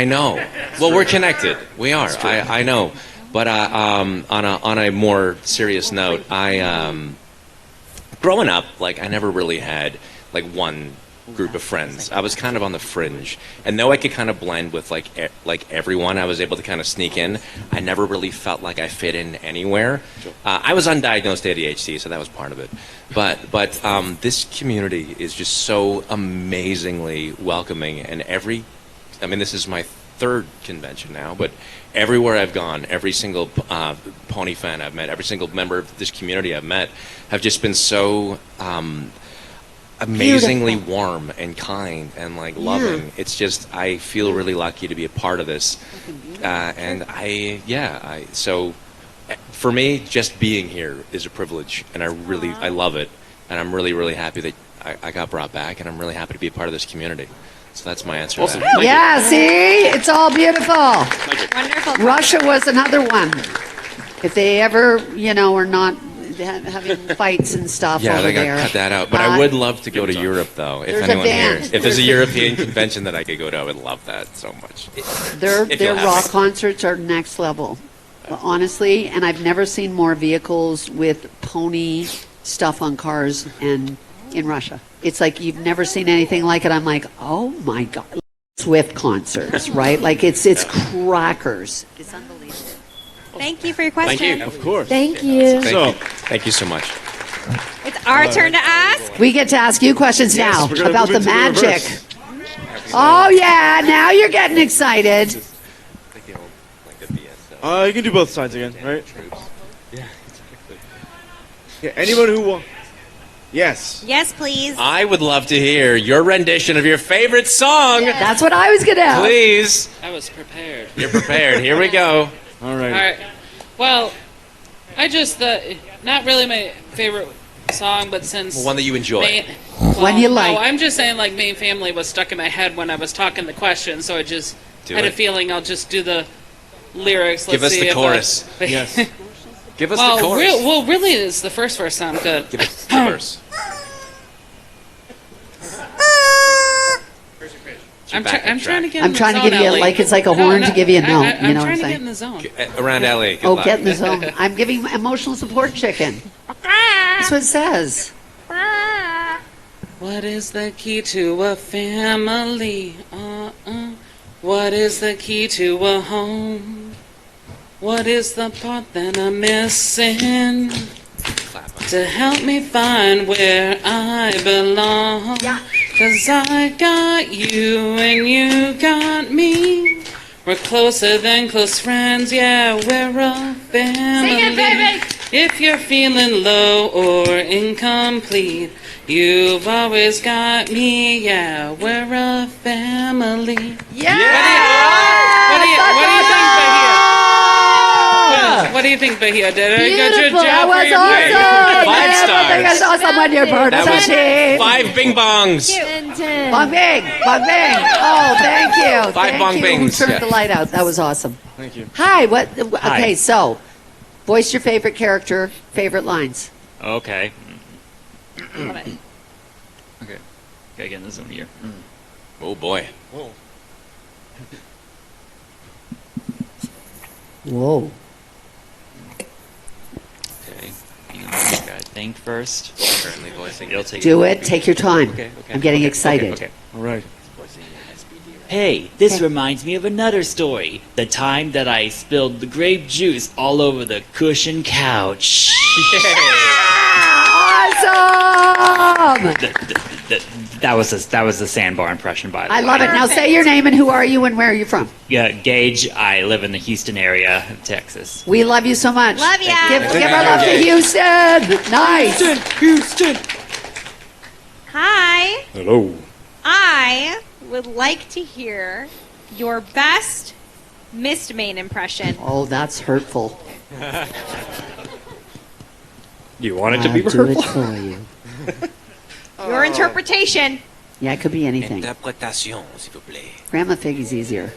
Speaker 1: know. Well, we're connected. We are. I know. But on a more serious note, growing up, like I never really had like one group of friends. I was kind of on the fringe, and though I could kind of blend with like everyone, I was able to kind of sneak in. I never really felt like I fit in anywhere. I was undiagnosed ADHD, so that was part of it. But this community is just so amazingly welcoming, and this is my third convention now, but everywhere I've gone, every single pony fan I've met, every single member of this community I've met, have just been so amazingly warm and kind and like loving. It's just, I feel really lucky to be a part of this. So for me, just being here is a privilege, and I love it, and I'm really, really happy that I got brought back, and I'm really happy to be a part of this community. So that's my answer.
Speaker 14: Awesome.
Speaker 1: To that.
Speaker 3: Yeah, see? It's all beautiful.
Speaker 4: Wonderful.
Speaker 3: Russia was another one. If they ever, are not having fights and stuff
Speaker 1: Yeah,
Speaker 3: over
Speaker 1: they got
Speaker 3: there.
Speaker 1: to cut that out. But I would love to go to Europe, though. If
Speaker 3: There's a
Speaker 1: anyone here,
Speaker 3: band.
Speaker 1: if there's a European convention that I could go to, I would love that so much.
Speaker 3: Their
Speaker 1: If you'll have
Speaker 3: rock
Speaker 1: me.
Speaker 3: concerts are next level, honestly. And I've never seen more vehicles with pony stuff on cars and in Russia. It's like you've never seen anything like it. I'm like, oh my god, Swift concerts, right? Like it's crackers. It's unbelievable.
Speaker 4: Thank you for your question.
Speaker 1: Thank you.
Speaker 7: Of course.
Speaker 2: Thank you.
Speaker 1: Thank you so much.
Speaker 4: It's our turn to ask.
Speaker 3: We get to ask you questions now
Speaker 7: we're gonna
Speaker 3: about
Speaker 7: move
Speaker 3: the
Speaker 7: into the
Speaker 3: magic.
Speaker 7: reverse.
Speaker 3: Oh yeah, now you're getting excited.
Speaker 7: You can do both sides again, right? Yeah, anyone who wants. Yes.
Speaker 4: Yes, please.
Speaker 1: I would love to hear your rendition of your favorite song.
Speaker 3: That's what I was gonna ask.
Speaker 1: Please.
Speaker 5: I was prepared.
Speaker 1: You're prepared. Here we go.
Speaker 7: All right.
Speaker 5: All right. Well, I just not really my favorite song, but since
Speaker 1: One that you enjoy.
Speaker 3: One you like.
Speaker 5: No, I'm just saying like Main Family was stuck in my head when I was talking the question, so I just
Speaker 1: Do
Speaker 5: had
Speaker 1: it.
Speaker 5: a feeling I'll just do the lyrics.
Speaker 1: Give
Speaker 5: Let's
Speaker 1: us
Speaker 5: see
Speaker 1: the
Speaker 5: if
Speaker 1: chorus.
Speaker 7: Yes.
Speaker 1: Give us
Speaker 5: well,
Speaker 1: the chorus.
Speaker 5: really, is the first verse sound good?
Speaker 1: Give us the verse.
Speaker 5: I'm trying to get.
Speaker 3: I'm
Speaker 5: in the
Speaker 3: trying to
Speaker 5: zone,
Speaker 3: give you
Speaker 5: Ellie.
Speaker 3: like it's like a horn to give you a note.
Speaker 5: I'm
Speaker 3: You know what
Speaker 5: trying
Speaker 3: I'm
Speaker 5: to get
Speaker 3: saying?
Speaker 5: in the zone.
Speaker 1: Around Ellie. Good
Speaker 3: Oh,
Speaker 1: luck.
Speaker 3: get in the zone. I'm giving emotional support chicken. That's what it says.
Speaker 5: What is the key to a family? What is the key to a home? What is the part that I'm missing to help me find where I belong? Cause I got you and you got me. We're closer than close friends, yeah, we're a family.
Speaker 2: Sing it, baby!
Speaker 5: If you're feeling low or incomplete, you've always got me, yeah, we're a family. What do you think, Bahia? Did I get your
Speaker 3: Beautiful.
Speaker 5: job
Speaker 3: That
Speaker 5: for
Speaker 3: was
Speaker 5: your
Speaker 3: awesome.
Speaker 1: Five
Speaker 3: Everything is
Speaker 1: stars.
Speaker 3: awesome on your part.
Speaker 1: That was
Speaker 3: Sachi.
Speaker 1: 5 bing bongs.
Speaker 2: 10.
Speaker 3: Bong bing. Bong bing. Oh, thank you.
Speaker 1: Five bong
Speaker 3: Thank you.
Speaker 1: bings,
Speaker 3: Who turned
Speaker 1: yeah.
Speaker 3: the light out? That was awesome.
Speaker 7: Thank you.
Speaker 3: Hi. Okay, so voice your favorite character, favorite lines.
Speaker 10: Okay.
Speaker 4: Love it.
Speaker 10: Okay. Gotta get in the zone here.
Speaker 1: Oh boy.
Speaker 3: Whoa.
Speaker 10: Okay. Gotta think first.
Speaker 1: Currently voicing.
Speaker 10: It'll take
Speaker 3: Do it. Take your time.
Speaker 10: Okay.
Speaker 3: I'm getting excited.
Speaker 10: Okay.
Speaker 7: All right.
Speaker 10: Hey, this reminds me of another story. The time that I spilled the grape juice all over the cushion couch.
Speaker 3: Awesome.
Speaker 10: That was the sandbar impression, by the way.
Speaker 3: I love it. Now say your name and who are you and where are you from?
Speaker 10: Yeah, Gage. I live in the Houston area of Texas.
Speaker 3: We love you so much.
Speaker 4: Love ya.
Speaker 3: Give our love to Houston. Nice.
Speaker 7: Houston.
Speaker 4: Hi.
Speaker 7: Hello.
Speaker 4: I would like to hear your best Mist Main impression.
Speaker 3: Oh, that's hurtful.
Speaker 12: You want it to
Speaker 3: I'll
Speaker 12: be
Speaker 3: do it
Speaker 12: hurtful?
Speaker 3: for you.
Speaker 4: Your interpretation.
Speaker 3: Yeah, it could be anything.
Speaker 1: Interpretation, s'il vous plaît.
Speaker 3: Grandma Figgy's easier.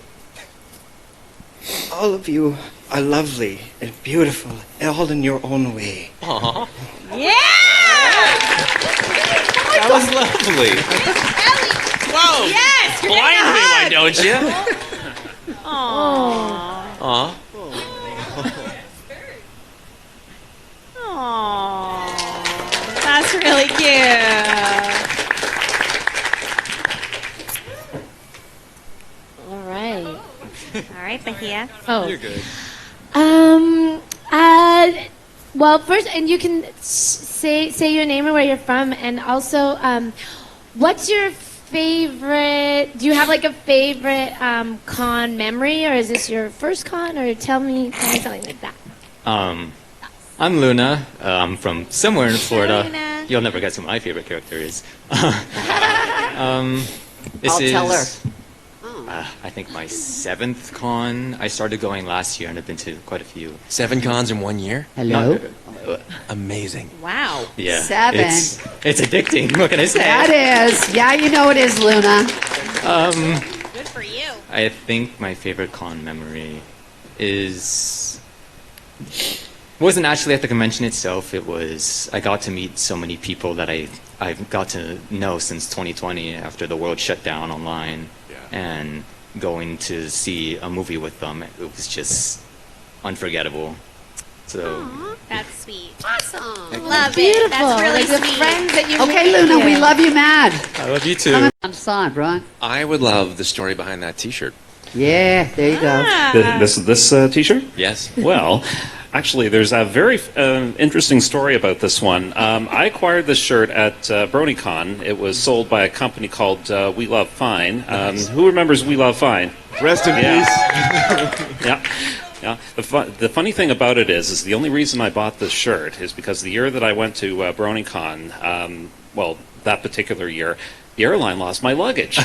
Speaker 12: All of you
Speaker 15: are lovely and beautiful, all in your own way.
Speaker 1: Aww.
Speaker 4: Yeah!
Speaker 1: That was lovely.
Speaker 14: Whoa!
Speaker 4: Yes! You're
Speaker 14: Blind me, why don't you?
Speaker 4: Aww.
Speaker 1: Aw.
Speaker 4: Aww. That's really cute.
Speaker 2: All right.
Speaker 4: All right, Bahia.
Speaker 2: Oh.
Speaker 1: You're good.
Speaker 2: Well, first, and you can say your name and where you're from, and also, what's your favorite? Do you have like a favorite con memory, or is this your first con? Or tell me something like that.
Speaker 16: I'm Luna. I'm from somewhere in Florida.
Speaker 4: Luna.
Speaker 16: You'll never guess who my favorite character is. This
Speaker 3: I'll
Speaker 16: is,
Speaker 3: tell her.
Speaker 16: I think my 7th con. I started going last year and I've been to quite a few.
Speaker 1: 7 cons in 1 year?
Speaker 3: Hello?
Speaker 1: Amazing.
Speaker 4: Wow.
Speaker 16: Yeah.
Speaker 3: 7.
Speaker 16: It's addicting. What can I say?
Speaker 3: That is. Yeah, you know it is, Luna.
Speaker 4: Good for you.
Speaker 16: I think my favorite con memory is wasn't actually at the convention itself. It was I got to meet so many people that I've got to know since 2020 after the world shut down online, and going to see a movie with them. It was just unforgettable. So
Speaker 4: That's sweet.
Speaker 3: Awesome.
Speaker 4: Love
Speaker 2: Beautiful.
Speaker 4: it. That's really
Speaker 2: Like the
Speaker 4: sweet.
Speaker 2: friends that you
Speaker 3: Okay,
Speaker 2: made
Speaker 3: Luna, we
Speaker 2: here.
Speaker 3: love you mad.
Speaker 1: I love you too.
Speaker 3: Come on side, right?
Speaker 1: I would love the story behind that T-shirt.
Speaker 3: Yeah, there you go.
Speaker 17: This T-shirt?
Speaker 1: Yes.
Speaker 17: Well, actually, there's a very interesting story about this one. I acquired this shirt at BronyCon. It was sold by a company called We Love Fine. Who remembers We Love Fine?
Speaker 7: Rest in peace.
Speaker 17: Yeah. Yeah. The funny thing about it is the only reason I bought this shirt is because the year that I went to BronyCon, that particular year, the airline lost my luggage.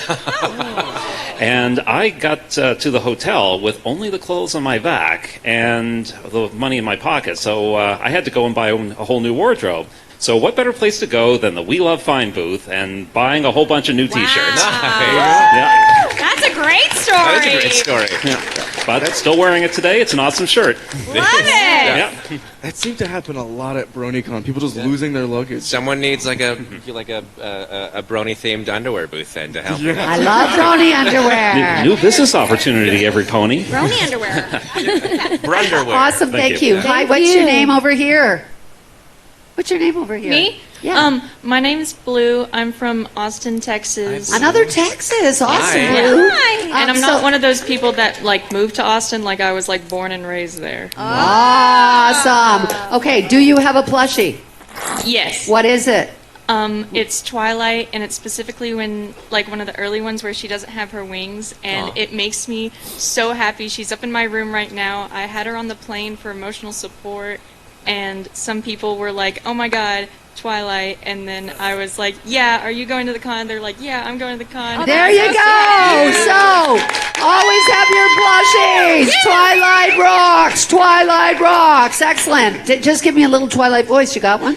Speaker 17: And I got to the hotel with only the clothes on my back and the money in my pocket. So I had to go and buy a whole new wardrobe. So what better place to go than the We Love Fine booth and buying a whole bunch of new T-shirts?
Speaker 4: Yeah. That's a great story.
Speaker 1: That is a great story.
Speaker 17: Yeah. But still wearing it today. It's an awesome shirt.
Speaker 4: Love it.
Speaker 17: Yeah.
Speaker 7: That seemed to happen a lot at BronyCon. People just losing their luggage.
Speaker 1: Someone needs like a brony themed underwear booth then to help.
Speaker 3: I love brony underwear.
Speaker 17: New business opportunity, every pony.
Speaker 4: Brony underwear.
Speaker 1: Brunderwear.
Speaker 3: Awesome, thank you. Hi, what's your name over here? What's your name over here?
Speaker 18: Me?
Speaker 3: Yeah.
Speaker 18: My name's Blue. I'm from Austin, Texas.
Speaker 3: Another Texas. Awesome,
Speaker 18: Hi.
Speaker 3: Blue.
Speaker 18: And I'm not one of those people that like moved to Austin. Like I was like born and raised there.
Speaker 3: Awesome. Okay, do you have a plushie?
Speaker 18: Yes.
Speaker 3: What is it?
Speaker 18: It's Twilight, and it's specifically when like one of the early ones where she doesn't have her wings, and
Speaker 1: Aw.
Speaker 18: it makes me so happy. She's up in my room right now. I had her on the plane for emotional support, and some people were like, "Oh my God, Twilight," and then I was like, "Yeah, are you going to the con?" They're like, "Yeah, I'm going to the con."
Speaker 3: There you go. So, always have your plushies. Twilight rocks. Twilight rocks. Excellent. Just give me a little Twilight voice. You got one?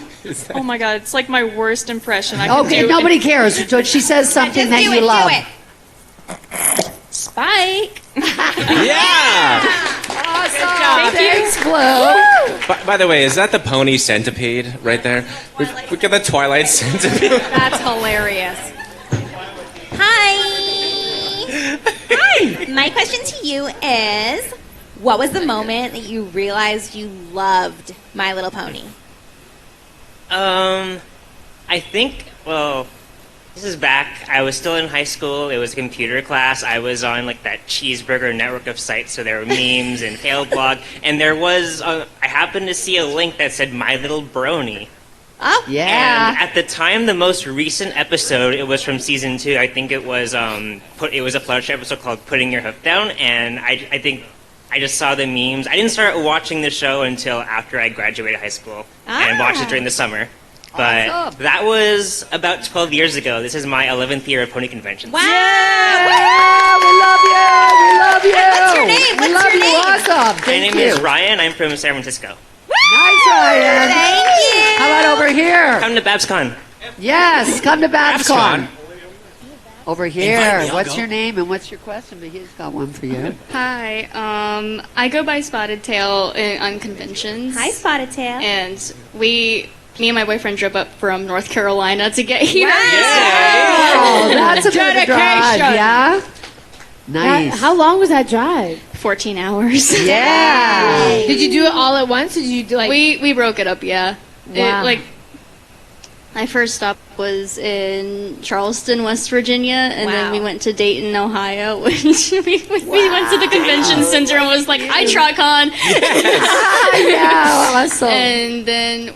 Speaker 18: Oh my God, it's like my worst impression. I can
Speaker 3: Okay,
Speaker 18: do.
Speaker 3: nobody cares. So she says something that you love.
Speaker 18: Spike.
Speaker 1: Yeah.
Speaker 3: Awesome.
Speaker 18: Thank you.
Speaker 3: Thanks, Blue.
Speaker 1: By the way, is that the pony centipede right there? We got the Twilight centipede.
Speaker 4: That's hilarious. Hi. Hi. My question to you is, what was the moment that you realized you loved My Little Pony?
Speaker 9: I think, this is back. I was still in high school. It was a computer class. I was on like that cheeseburger network of sites, so there were memes and fail blog, and there was. I happened to see a link that said "My Little Brony."
Speaker 4: Oh,
Speaker 3: yeah.
Speaker 9: And at the time, the most recent episode, it was from season 2. I think it was it was a Fluttershy episode called "Putting Your Hoof Down," and I think I just saw the memes. I didn't start watching the show until after I graduated high school and watched it during the summer. But
Speaker 3: Awesome.
Speaker 9: that was about 12 years ago. This is my 11th year of pony conventions.
Speaker 4: Wow.
Speaker 3: Yeah, we love you. We love you.
Speaker 4: What's your name?
Speaker 3: We
Speaker 4: What's
Speaker 3: love
Speaker 4: your
Speaker 3: you.
Speaker 4: name?
Speaker 3: Awesome.
Speaker 9: My
Speaker 3: Thank
Speaker 9: name
Speaker 3: you.
Speaker 9: is Ryan. I'm from San Francisco.
Speaker 3: Nice, Ryan.
Speaker 4: Thank you.
Speaker 3: How about over here?
Speaker 9: Come to BabsCon.
Speaker 3: Yes, come to BabsCon. Over
Speaker 19: Invite
Speaker 3: here.
Speaker 19: me, I'll
Speaker 3: What's
Speaker 19: go.
Speaker 3: your name and what's your question? Bahia's got one for you.
Speaker 20: Hi, I go by Spotted Tail on conventions.
Speaker 4: Hi, Spotted Tail.
Speaker 20: And me and my boyfriend drove up from North Carolina to get here.
Speaker 3: Oh, that's a bit of a drive, yeah? Nice.
Speaker 2: How long was that drive?
Speaker 20: 14 hours.
Speaker 3: Yeah.
Speaker 2: Did you do it all at once, or did you do like?
Speaker 20: We broke it up, yeah.
Speaker 2: Wow.
Speaker 20: My first stop was in Charleston, West Virginia, and then we went to Dayton, Ohio, which we went to the convention center and was like, I truck on.
Speaker 3: Yeah, awesome.
Speaker 20: And then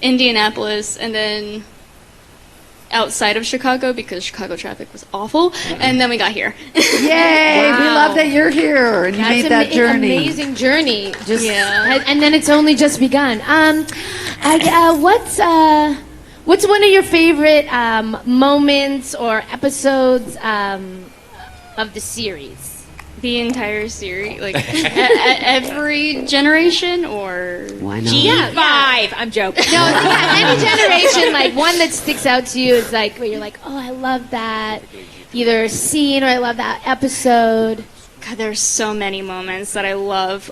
Speaker 20: Indianapolis, and then outside of Chicago because Chicago traffic was awful, and then we got here.
Speaker 3: Yay! We love that you're here and you
Speaker 2: That's
Speaker 3: made that journey.
Speaker 2: Amazing journey. And then it's only just begun. What's one of your favorite moments or episodes of the series?
Speaker 20: The entire series, like every generation, or
Speaker 3: why not?
Speaker 4: G5. I'm joking.
Speaker 2: No, any generation, like one that sticks out to you is like where you're like, oh, I love that either scene or I love that episode.
Speaker 20: God, there's so many moments that I love.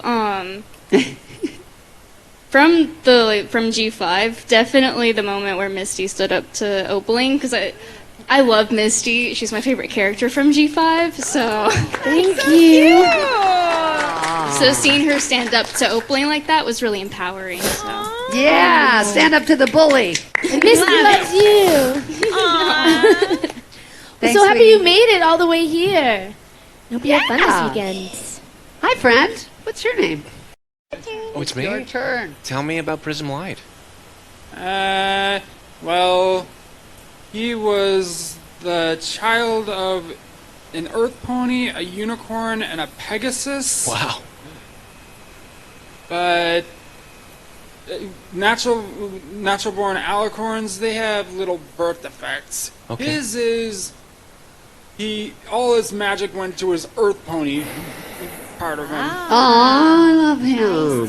Speaker 20: From G5, definitely the moment where Misty stood up to Opaline, because I love Misty. She's my favorite character from G5, so
Speaker 2: thank you.
Speaker 20: So seeing her stand up to Opaline like that was really empowering. So.
Speaker 3: Yeah, stand up to the bully.
Speaker 2: And Misty loves you.
Speaker 3: Thanks,
Speaker 2: so happy
Speaker 3: sweetie.
Speaker 2: you made it all the way here. Hope you had fun
Speaker 3: Yeah.
Speaker 2: this weekend.
Speaker 3: Hi, friend. What's your name?
Speaker 1: Oh, it's me?
Speaker 3: Your turn.
Speaker 1: Tell me about Prism Light.
Speaker 21: Well, he was the child of an earth pony, a unicorn, and a pegasus.
Speaker 1: Wow.
Speaker 21: But natural born alicorns, they have little birth defects.
Speaker 1: Okay.
Speaker 21: His is all his magic went to his earth pony part of him.
Speaker 3: Oh, I love him.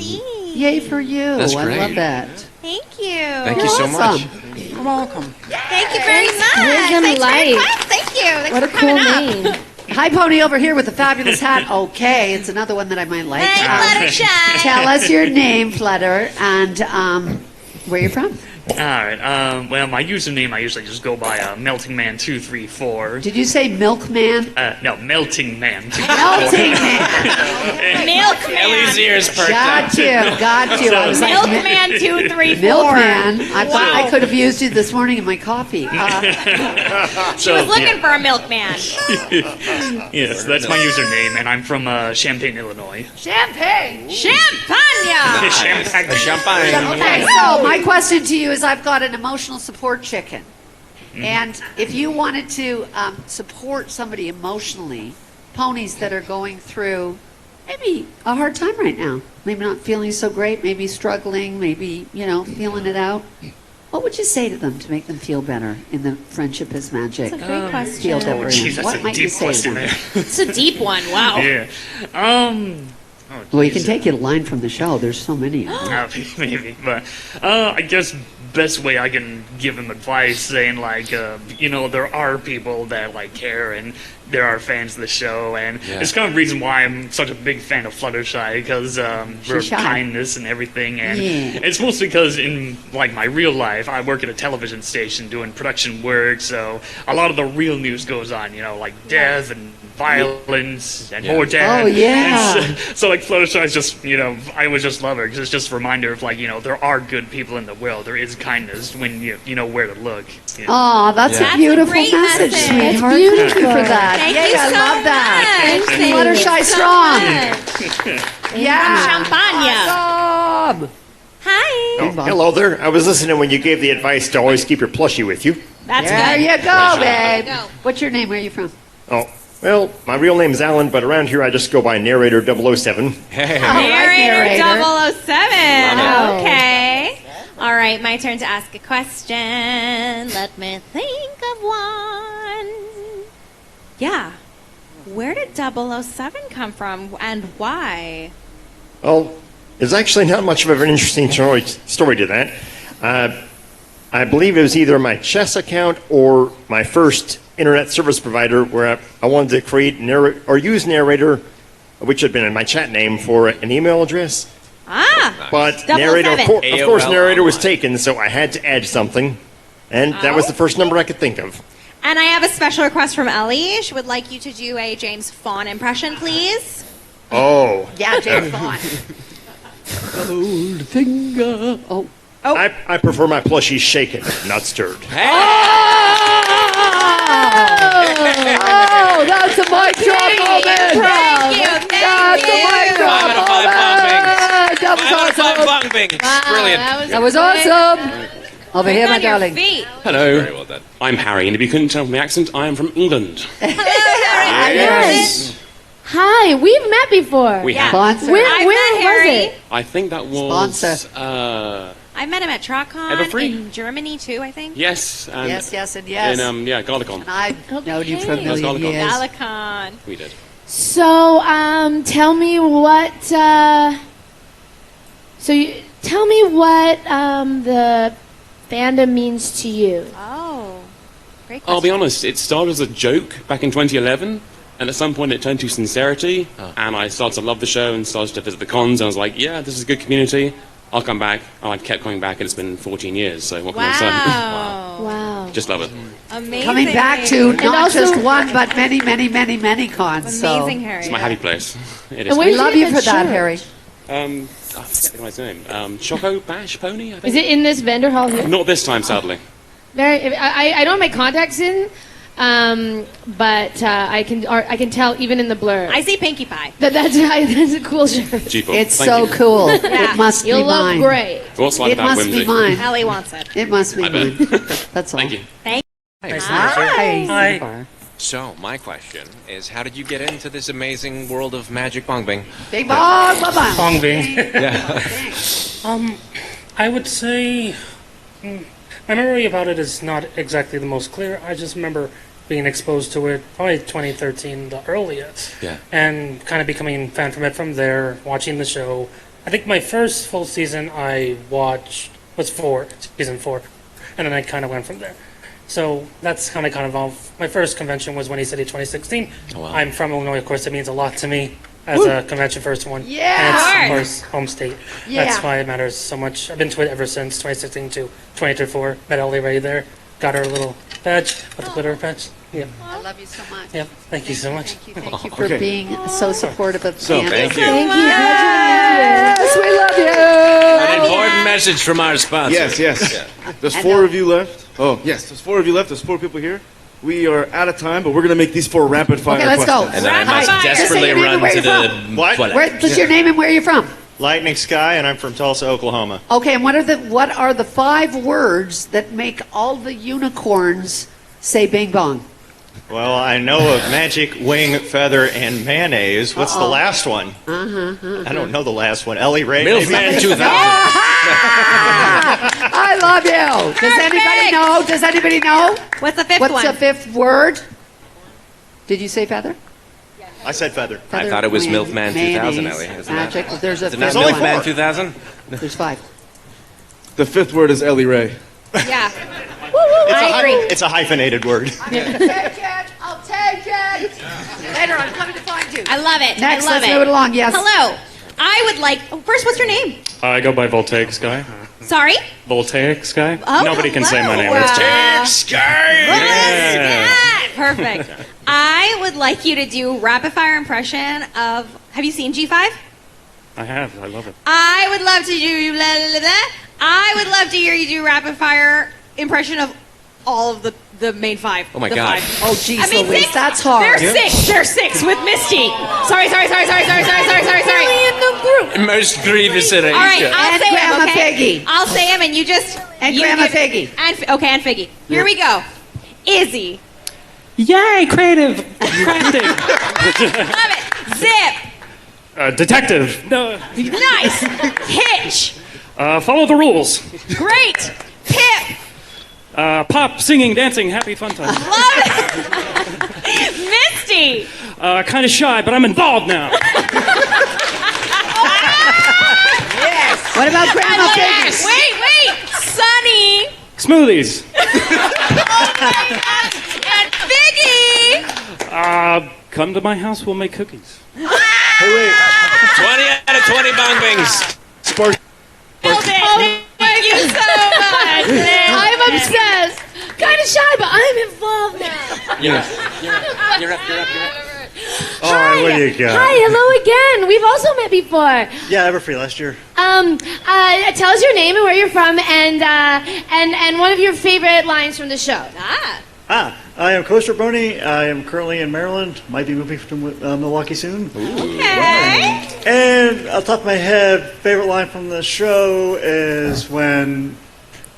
Speaker 3: Yay for you.
Speaker 1: That's
Speaker 3: I
Speaker 1: great.
Speaker 3: love that.
Speaker 4: Thank you.
Speaker 1: Thank you so much.
Speaker 21: You're welcome.
Speaker 4: Thank you very much.
Speaker 2: Prism
Speaker 4: Thanks very
Speaker 2: Light.
Speaker 4: much. Thank you. Thanks
Speaker 2: What a
Speaker 4: for coming
Speaker 2: cool
Speaker 4: up.
Speaker 2: name.
Speaker 3: Hi, Pony, over here with the fabulous hat. Okay, it's another one that I might like.
Speaker 4: Hey, Fluttershy.
Speaker 3: Tell us your name, Flutter, and where you're from.
Speaker 22: All right. Well, my username I usually just go by Melting Man 234.
Speaker 3: Did you say Milkman?
Speaker 22: No, Melting Man.
Speaker 3: Melting Man.
Speaker 4: Milkman.
Speaker 1: Ellie's ears perked
Speaker 3: Got
Speaker 1: up.
Speaker 3: you. Got you. I was like,
Speaker 4: Milkman 234.
Speaker 3: Milkman. I thought
Speaker 4: Wow.
Speaker 3: I could have used you this morning in my coffee.
Speaker 4: She was looking for a milkman.
Speaker 22: Yes, that's my username, and I'm from Champaign, Illinois.
Speaker 3: Champagne.
Speaker 4: Champagne.
Speaker 22: Champagne.
Speaker 3: Okay, so my question to you is I've got an emotional support chicken. And if you wanted to support somebody emotionally, ponies that are going through maybe a hard time right now, maybe not feeling so great, maybe struggling, maybe, feeling it out, what would you say to them to make them feel better in the Friendship is Magic
Speaker 4: That's a great question.
Speaker 3: field that we're in?
Speaker 22: Geez, that's
Speaker 3: What
Speaker 22: a
Speaker 3: might you
Speaker 22: deep
Speaker 3: say
Speaker 22: question
Speaker 3: to them?
Speaker 22: there.
Speaker 4: It's a deep one. Wow.
Speaker 22: Yeah.
Speaker 3: Well, you can take a line from the show. There's so many of them.
Speaker 22: Maybe, but I guess best way I can give him advice, saying like, there are people that like care, and there are fans of the show, and it's kind of the reason why I'm such a big fan of Fluttershy, because her
Speaker 3: shy.
Speaker 22: kindness and everything, and
Speaker 3: Yeah.
Speaker 22: it's mostly because in like my real life, I work at a television station doing production work, so a lot of the real news goes on, like death and violence and more death.
Speaker 3: Oh, yeah.
Speaker 22: And so like Fluttershy is just, I would just love her because it's just a reminder of like, there are good people in the world. There is kindness when you know where to look.
Speaker 3: Oh, that's a beautiful
Speaker 4: great
Speaker 3: message,
Speaker 4: message.
Speaker 3: sweetheart.
Speaker 4: That's beautiful.
Speaker 3: Thank you for that.
Speaker 4: Thank
Speaker 3: Yay,
Speaker 4: you
Speaker 3: I
Speaker 4: so
Speaker 3: love that.
Speaker 4: much.
Speaker 3: Fluttershy
Speaker 4: so
Speaker 3: strong.
Speaker 4: much.
Speaker 3: Yeah.
Speaker 4: Champagne.
Speaker 3: Awesome.
Speaker 4: Hi.
Speaker 12: Oh, hello there. I was listening when you gave the advice to always keep your plushie with you.
Speaker 4: That's
Speaker 3: There
Speaker 4: good.
Speaker 3: you go,
Speaker 4: There you
Speaker 3: babe.
Speaker 4: go.
Speaker 3: What's your name? Where are you from?
Speaker 12: Oh, well, my real name's Alan, but around here I just go by Narrator 007.
Speaker 4: Narrator
Speaker 3: Narrator.
Speaker 4: 007.
Speaker 3: Wow.
Speaker 4: Okay. All right, my turn to ask a question. Let me think of one. Yeah. Where did 007 come from and why?
Speaker 12: Well, there's actually not much of an interesting story to that. I believe it was either my chess account or my first internet service provider where I wanted to create or use narrator, which had been in my chat name, for an email address. But narrator, of course, narrator was taken, so I had to add something, and that was the first number I could think of.
Speaker 4: And I have a special request from Ellie. She would like you to do a James Fawn impression, please.
Speaker 12: Oh.
Speaker 3: Yeah, James Bond. Goldfinger. Oh.
Speaker 12: I prefer my plushies shaken, not stirred.
Speaker 3: Oh, that's a mic drop moment.
Speaker 4: Thank you.
Speaker 3: That's a mic drop moment. That was awesome.
Speaker 1: Brilliant.
Speaker 3: That was awesome. Over here, my darling.
Speaker 14: Hello.
Speaker 1: Very well done.
Speaker 14: I'm Harry, and if you couldn't tell from the accent, I am from England.
Speaker 2: Yes. Hi, we've met before.
Speaker 14: We have.
Speaker 3: Sponsor.
Speaker 2: Where
Speaker 4: I've
Speaker 2: was
Speaker 4: met Harry.
Speaker 2: it?
Speaker 14: I think that was...
Speaker 3: Sponsor.
Speaker 4: I met him at TrotCon
Speaker 14: Everfree?
Speaker 4: in Germany too, I think.
Speaker 14: Yes. And
Speaker 3: Yes, and yes.
Speaker 14: In, Galacon.
Speaker 3: And I've known you for a
Speaker 14: That's
Speaker 3: million
Speaker 14: Galacon.
Speaker 3: years.
Speaker 4: Galacon.
Speaker 14: We did.
Speaker 2: So, tell me what, the fandom means to you.
Speaker 4: Oh, great question.
Speaker 14: I'll be honest, it started as a joke back in 2011, and at some point it turned to sincerity, and I started to love the show and started to visit the cons, and I was like, yeah, this is a good community. I'll come back. And I kept coming back, and it's been 14 years, so what can I say?
Speaker 2: Wow.
Speaker 14: Just love it.
Speaker 4: Amazing.
Speaker 3: Coming back to not
Speaker 2: also-
Speaker 3: just one, but many, many, many, many cons.
Speaker 4: Amazing,
Speaker 3: So.
Speaker 4: Harry.
Speaker 14: It's my happy place. It is.
Speaker 2: And
Speaker 3: We
Speaker 2: where'd
Speaker 3: love
Speaker 2: you
Speaker 3: you
Speaker 2: get
Speaker 3: for
Speaker 2: that
Speaker 3: that,
Speaker 2: shirt?
Speaker 3: Harry.
Speaker 14: I forget the guy's name. Choco Bash Pony, I think?
Speaker 2: Is it in this vendor hall here?
Speaker 14: Not this time, sadly.
Speaker 2: I don't have my contacts in, but I can tell even in the blur.
Speaker 4: I see Pinkie Pie.
Speaker 2: That's a cool shirt.
Speaker 14: G-Pop.
Speaker 3: It's
Speaker 14: Thank
Speaker 3: so
Speaker 14: you.
Speaker 3: cool.
Speaker 4: Yeah.
Speaker 3: It must
Speaker 2: You'll
Speaker 3: be
Speaker 2: look
Speaker 3: mine.
Speaker 2: great.
Speaker 14: What's like
Speaker 3: It
Speaker 14: that
Speaker 3: must
Speaker 14: whimsy?
Speaker 3: be mine.
Speaker 4: Ellie wants it.
Speaker 3: It must be
Speaker 14: I bet.
Speaker 3: mine. That's all.
Speaker 14: Thank you.
Speaker 4: Thank
Speaker 3: Hi.
Speaker 1: So, my question is, how did you get into this amazing world of magic bong bing?
Speaker 3: Big bong, bye-bye.
Speaker 22: Bong Bing.
Speaker 1: Yeah.
Speaker 22: I would say my memory about it is not exactly the most clear. I just remember being exposed to it probably 2013, the earliest,
Speaker 1: Yeah.
Speaker 22: and kind of becoming a fan from it from there, watching the show. I think my first full season I watched was season 4, and then I kind of went from there. So that's how I kind of evolved. My first convention was Winnie City 2016.
Speaker 1: Oh, wow.
Speaker 22: I'm from Illinois, of course. It means a lot to me as a convention first one.
Speaker 3: Yeah.
Speaker 22: And it's,
Speaker 4: Of
Speaker 22: of course, home state.
Speaker 3: Yeah.
Speaker 22: That's why it matters so much. I've been to it ever since 2016 to 2024. Met Ellie Ray there. Got her little badge with the glitter patch. Yeah.
Speaker 3: I love you so much.
Speaker 22: Yep. Thank you so much.
Speaker 3: Thank you for
Speaker 7: Okay.
Speaker 3: being so supportive of
Speaker 7: So,
Speaker 3: fans.
Speaker 1: Thank you.
Speaker 2: Thank you.
Speaker 3: Yes, we love you.
Speaker 8: An important message from our sponsor.
Speaker 7: Yes. There's
Speaker 3: And
Speaker 7: 4 of you left. Oh, yes. There's 4 of you left. There's 4 people here. We are out of time, but we're going to make these 4 rapid fire
Speaker 3: Okay, let's go.
Speaker 8: And then I must
Speaker 3: Rapid fire.
Speaker 8: desperately
Speaker 3: Just say your name
Speaker 8: run
Speaker 3: and where
Speaker 8: to
Speaker 3: you're
Speaker 8: the
Speaker 3: from.
Speaker 6: What?
Speaker 8: toilet.
Speaker 3: What's your name and where you're from?
Speaker 6: Lightning Sky, and I'm from Tulsa, Oklahoma.
Speaker 3: Okay, and what are the 5 words that make all the unicorns say bing bong?
Speaker 6: Well, I know of magic, wing, feather, and mayonnaise. What's the last one? I don't know the last one. Ellie Ray? maybe?
Speaker 8: Milfman 2000.
Speaker 3: I love you. Does anybody know? Does anybody know?
Speaker 4: What's the fifth
Speaker 3: What's
Speaker 4: one?
Speaker 3: the 5th word? Did you say feather?
Speaker 6: I said feather.
Speaker 1: I thought it was
Speaker 3: Wing,
Speaker 1: Milfman 2000,
Speaker 3: mayonnaise,
Speaker 1: Ellie. Isn't
Speaker 3: magic.
Speaker 1: that?
Speaker 3: There's a
Speaker 1: Is it not
Speaker 3: fifth one.
Speaker 1: Milfman 2000?
Speaker 3: There's 5.
Speaker 7: The 5th word is Ellie Ray.
Speaker 4: Yeah.
Speaker 6: It's
Speaker 4: I agree.
Speaker 6: It's a hyphenated word.
Speaker 3: I'll take it. Later, I'm coming to find you.
Speaker 4: I love it.
Speaker 3: Next,
Speaker 4: I love
Speaker 3: let's
Speaker 4: it.
Speaker 3: move it along. Yes.
Speaker 4: Hello. I would like. Oh, first, what's your name?
Speaker 22: I go by Voltaic Sky.
Speaker 4: Sorry.
Speaker 22: Voltaic Sky?
Speaker 4: Oh,
Speaker 22: Nobody can say my name.
Speaker 4: hello.
Speaker 22: It's Yeah.
Speaker 4: Perfect. I would like you to do rapid fire impression of. Have you seen G5?
Speaker 22: I have. I love it.
Speaker 4: I would love to do. Blah, blah, blah. I would love to hear you do rapid fire impression of all of the main 5.
Speaker 1: Oh my
Speaker 4: The
Speaker 1: God.
Speaker 4: 5.
Speaker 3: Oh, geez,
Speaker 4: I mean,
Speaker 3: Louise,
Speaker 4: 6.
Speaker 3: that's hard.
Speaker 4: There's 6 with Misty. Sorry. In the group.
Speaker 8: Most grievous at
Speaker 4: All right, I'll
Speaker 3: And
Speaker 4: say
Speaker 3: Grandma
Speaker 4: him, okay?
Speaker 3: Figgy.
Speaker 4: I'll say him, and you just
Speaker 3: And
Speaker 4: you
Speaker 3: Grandma
Speaker 4: give-
Speaker 3: Figgy.
Speaker 4: And and Figgy. Here we go. Izzy.
Speaker 22: Yay, creative. Crafting.
Speaker 4: Love it. Zip.
Speaker 22: Detective. No.
Speaker 4: Nice. Hitch.
Speaker 22: Follow the rules.
Speaker 4: Great. Pip.
Speaker 22: Pop, singing, dancing, happy fun time.
Speaker 4: Love it. Misty.
Speaker 22: Kind of shy, but I'm involved now.
Speaker 3: Yes. What about Grandma Figgy?
Speaker 4: Wait. Sunny.
Speaker 22: Smoothies.
Speaker 4: And
Speaker 21: come to my house. We'll make cookies.
Speaker 8: Hey, wait. 20 out of 20 bong bings.
Speaker 7: Spark.
Speaker 2: Thank you so much. I'm obsessed. Kind of shy, but I'm involved now.
Speaker 1: You're up.
Speaker 11: All right, what do you got?
Speaker 2: Hi, hello again. We've also met before.
Speaker 11: Yeah, Everfree last year.
Speaker 2: Tell us your name and where you're from, and one of your favorite lines from the show.
Speaker 11: I am Coach Brony. I am currently in Maryland. Might be moving to Milwaukee soon.
Speaker 4: Okay.
Speaker 11: And off the top of my head, favorite line from the show is when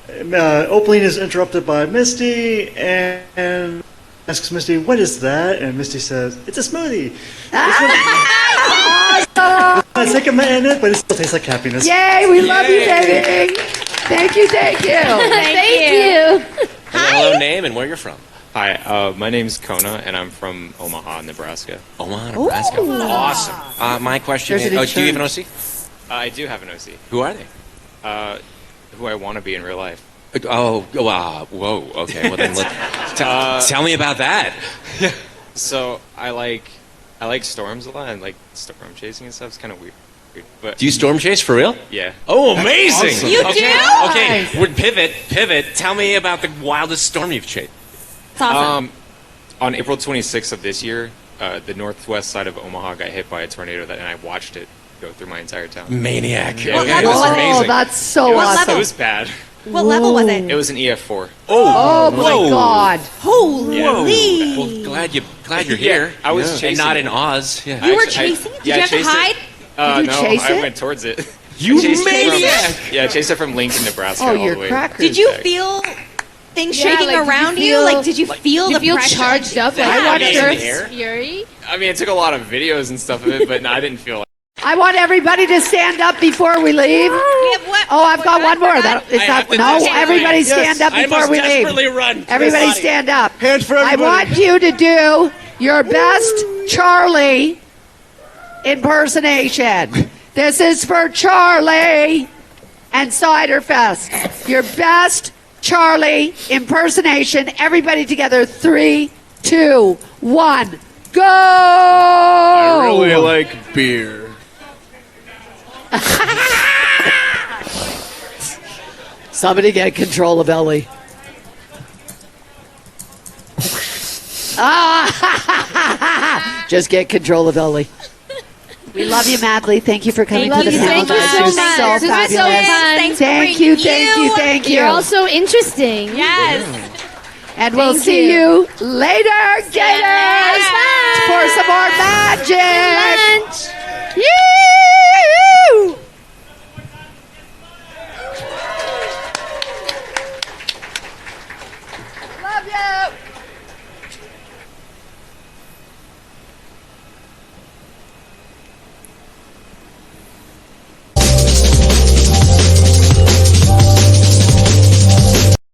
Speaker 11: Opaline is interrupted by Misty and asks Misty, "What is that?" And Misty says, "It's a smoothie." It's like a man in it, but it still tastes like happiness.
Speaker 3: Yay, we love you, baby. Thank you.
Speaker 2: Thank you.
Speaker 1: Hello, name and where you're from.
Speaker 19: Hi, my name's Kona, and I'm from Omaha, Nebraska.
Speaker 1: Omaha, Nebraska. Awesome. My question is, do you have an OC?
Speaker 19: I do have an OC.
Speaker 1: Who are they?
Speaker 19: Who I want to be in real life.
Speaker 1: Whoa. Okay, well then tell me about that.
Speaker 19: So I like storms a lot, and like storm chasing and stuff. It's kind of weird. But
Speaker 1: Do you storm chase for real?
Speaker 19: Yeah.
Speaker 1: Oh, amazing!
Speaker 19: Awesome. You
Speaker 1: Okay. Would pivot. Tell me about the wildest storm you've chased.
Speaker 4: It's awesome.
Speaker 19: On April 26th of this year, the northwest side of Omaha got hit by a tornado, and I watched it go through my entire town.
Speaker 1: Maniac.
Speaker 19: What
Speaker 1: level
Speaker 19: was
Speaker 1: was it?
Speaker 19: amazing.
Speaker 3: That's so
Speaker 19: It was,
Speaker 3: awesome.
Speaker 19: It was bad.
Speaker 4: What level was it?
Speaker 19: It was an EF4.
Speaker 3: Oh my
Speaker 1: whoa.
Speaker 3: God.
Speaker 4: Holy.
Speaker 1: Well, glad you're here.
Speaker 19: I was
Speaker 1: and
Speaker 19: chasing
Speaker 1: not
Speaker 19: it.
Speaker 1: in Oz. Yeah.
Speaker 4: You were chasing it? Did you have to hide?
Speaker 3: Did you
Speaker 19: No,
Speaker 3: chase
Speaker 19: I
Speaker 3: it?
Speaker 19: went towards it.
Speaker 1: You
Speaker 19: I chased it
Speaker 1: maniac!
Speaker 19: from- I chased it from Lincoln, Nebraska.
Speaker 3: Oh,
Speaker 19: all
Speaker 3: you're
Speaker 19: the way.
Speaker 3: crackers.
Speaker 4: Did you
Speaker 19: back.
Speaker 4: feel things
Speaker 2: Yeah,
Speaker 4: shaking
Speaker 2: like, did you
Speaker 4: around you?
Speaker 2: feel-
Speaker 4: Like, did you feel
Speaker 2: you
Speaker 4: the
Speaker 2: feel
Speaker 4: pressure?
Speaker 2: charged up? Like
Speaker 3: I watched
Speaker 2: Earth's fury?
Speaker 19: I mean, it took a lot of videos and stuff of it, but no, I didn't feel like
Speaker 3: I want everybody to stand up before we leave. I've got one more. Everybody stand up before we leave.
Speaker 8: Run.
Speaker 3: Everybody stand up.
Speaker 7: Hands for
Speaker 3: I
Speaker 7: everybody.
Speaker 3: want you to do your best Charlie impersonation. This is for Charlie and Ciderfest. Your best Charlie impersonation. Everybody together. 3, 2, 1. Go!
Speaker 7: I really like beer.
Speaker 3: Somebody get control of Ellie. Just get control of Ellie. We love you madly. Thank you for coming to the panel.
Speaker 2: Thank you so
Speaker 3: You're
Speaker 2: much.
Speaker 3: so
Speaker 2: This was so
Speaker 3: fabulous.
Speaker 2: fun.
Speaker 4: Thanks for
Speaker 3: Thank you,
Speaker 4: bringing
Speaker 3: thank you.
Speaker 2: You're all so interesting.
Speaker 4: Yes.
Speaker 3: And we'll
Speaker 2: Thank
Speaker 3: see
Speaker 2: you.
Speaker 3: you later, Gators, for some more magic.
Speaker 2: Lunch.
Speaker 3: Yee!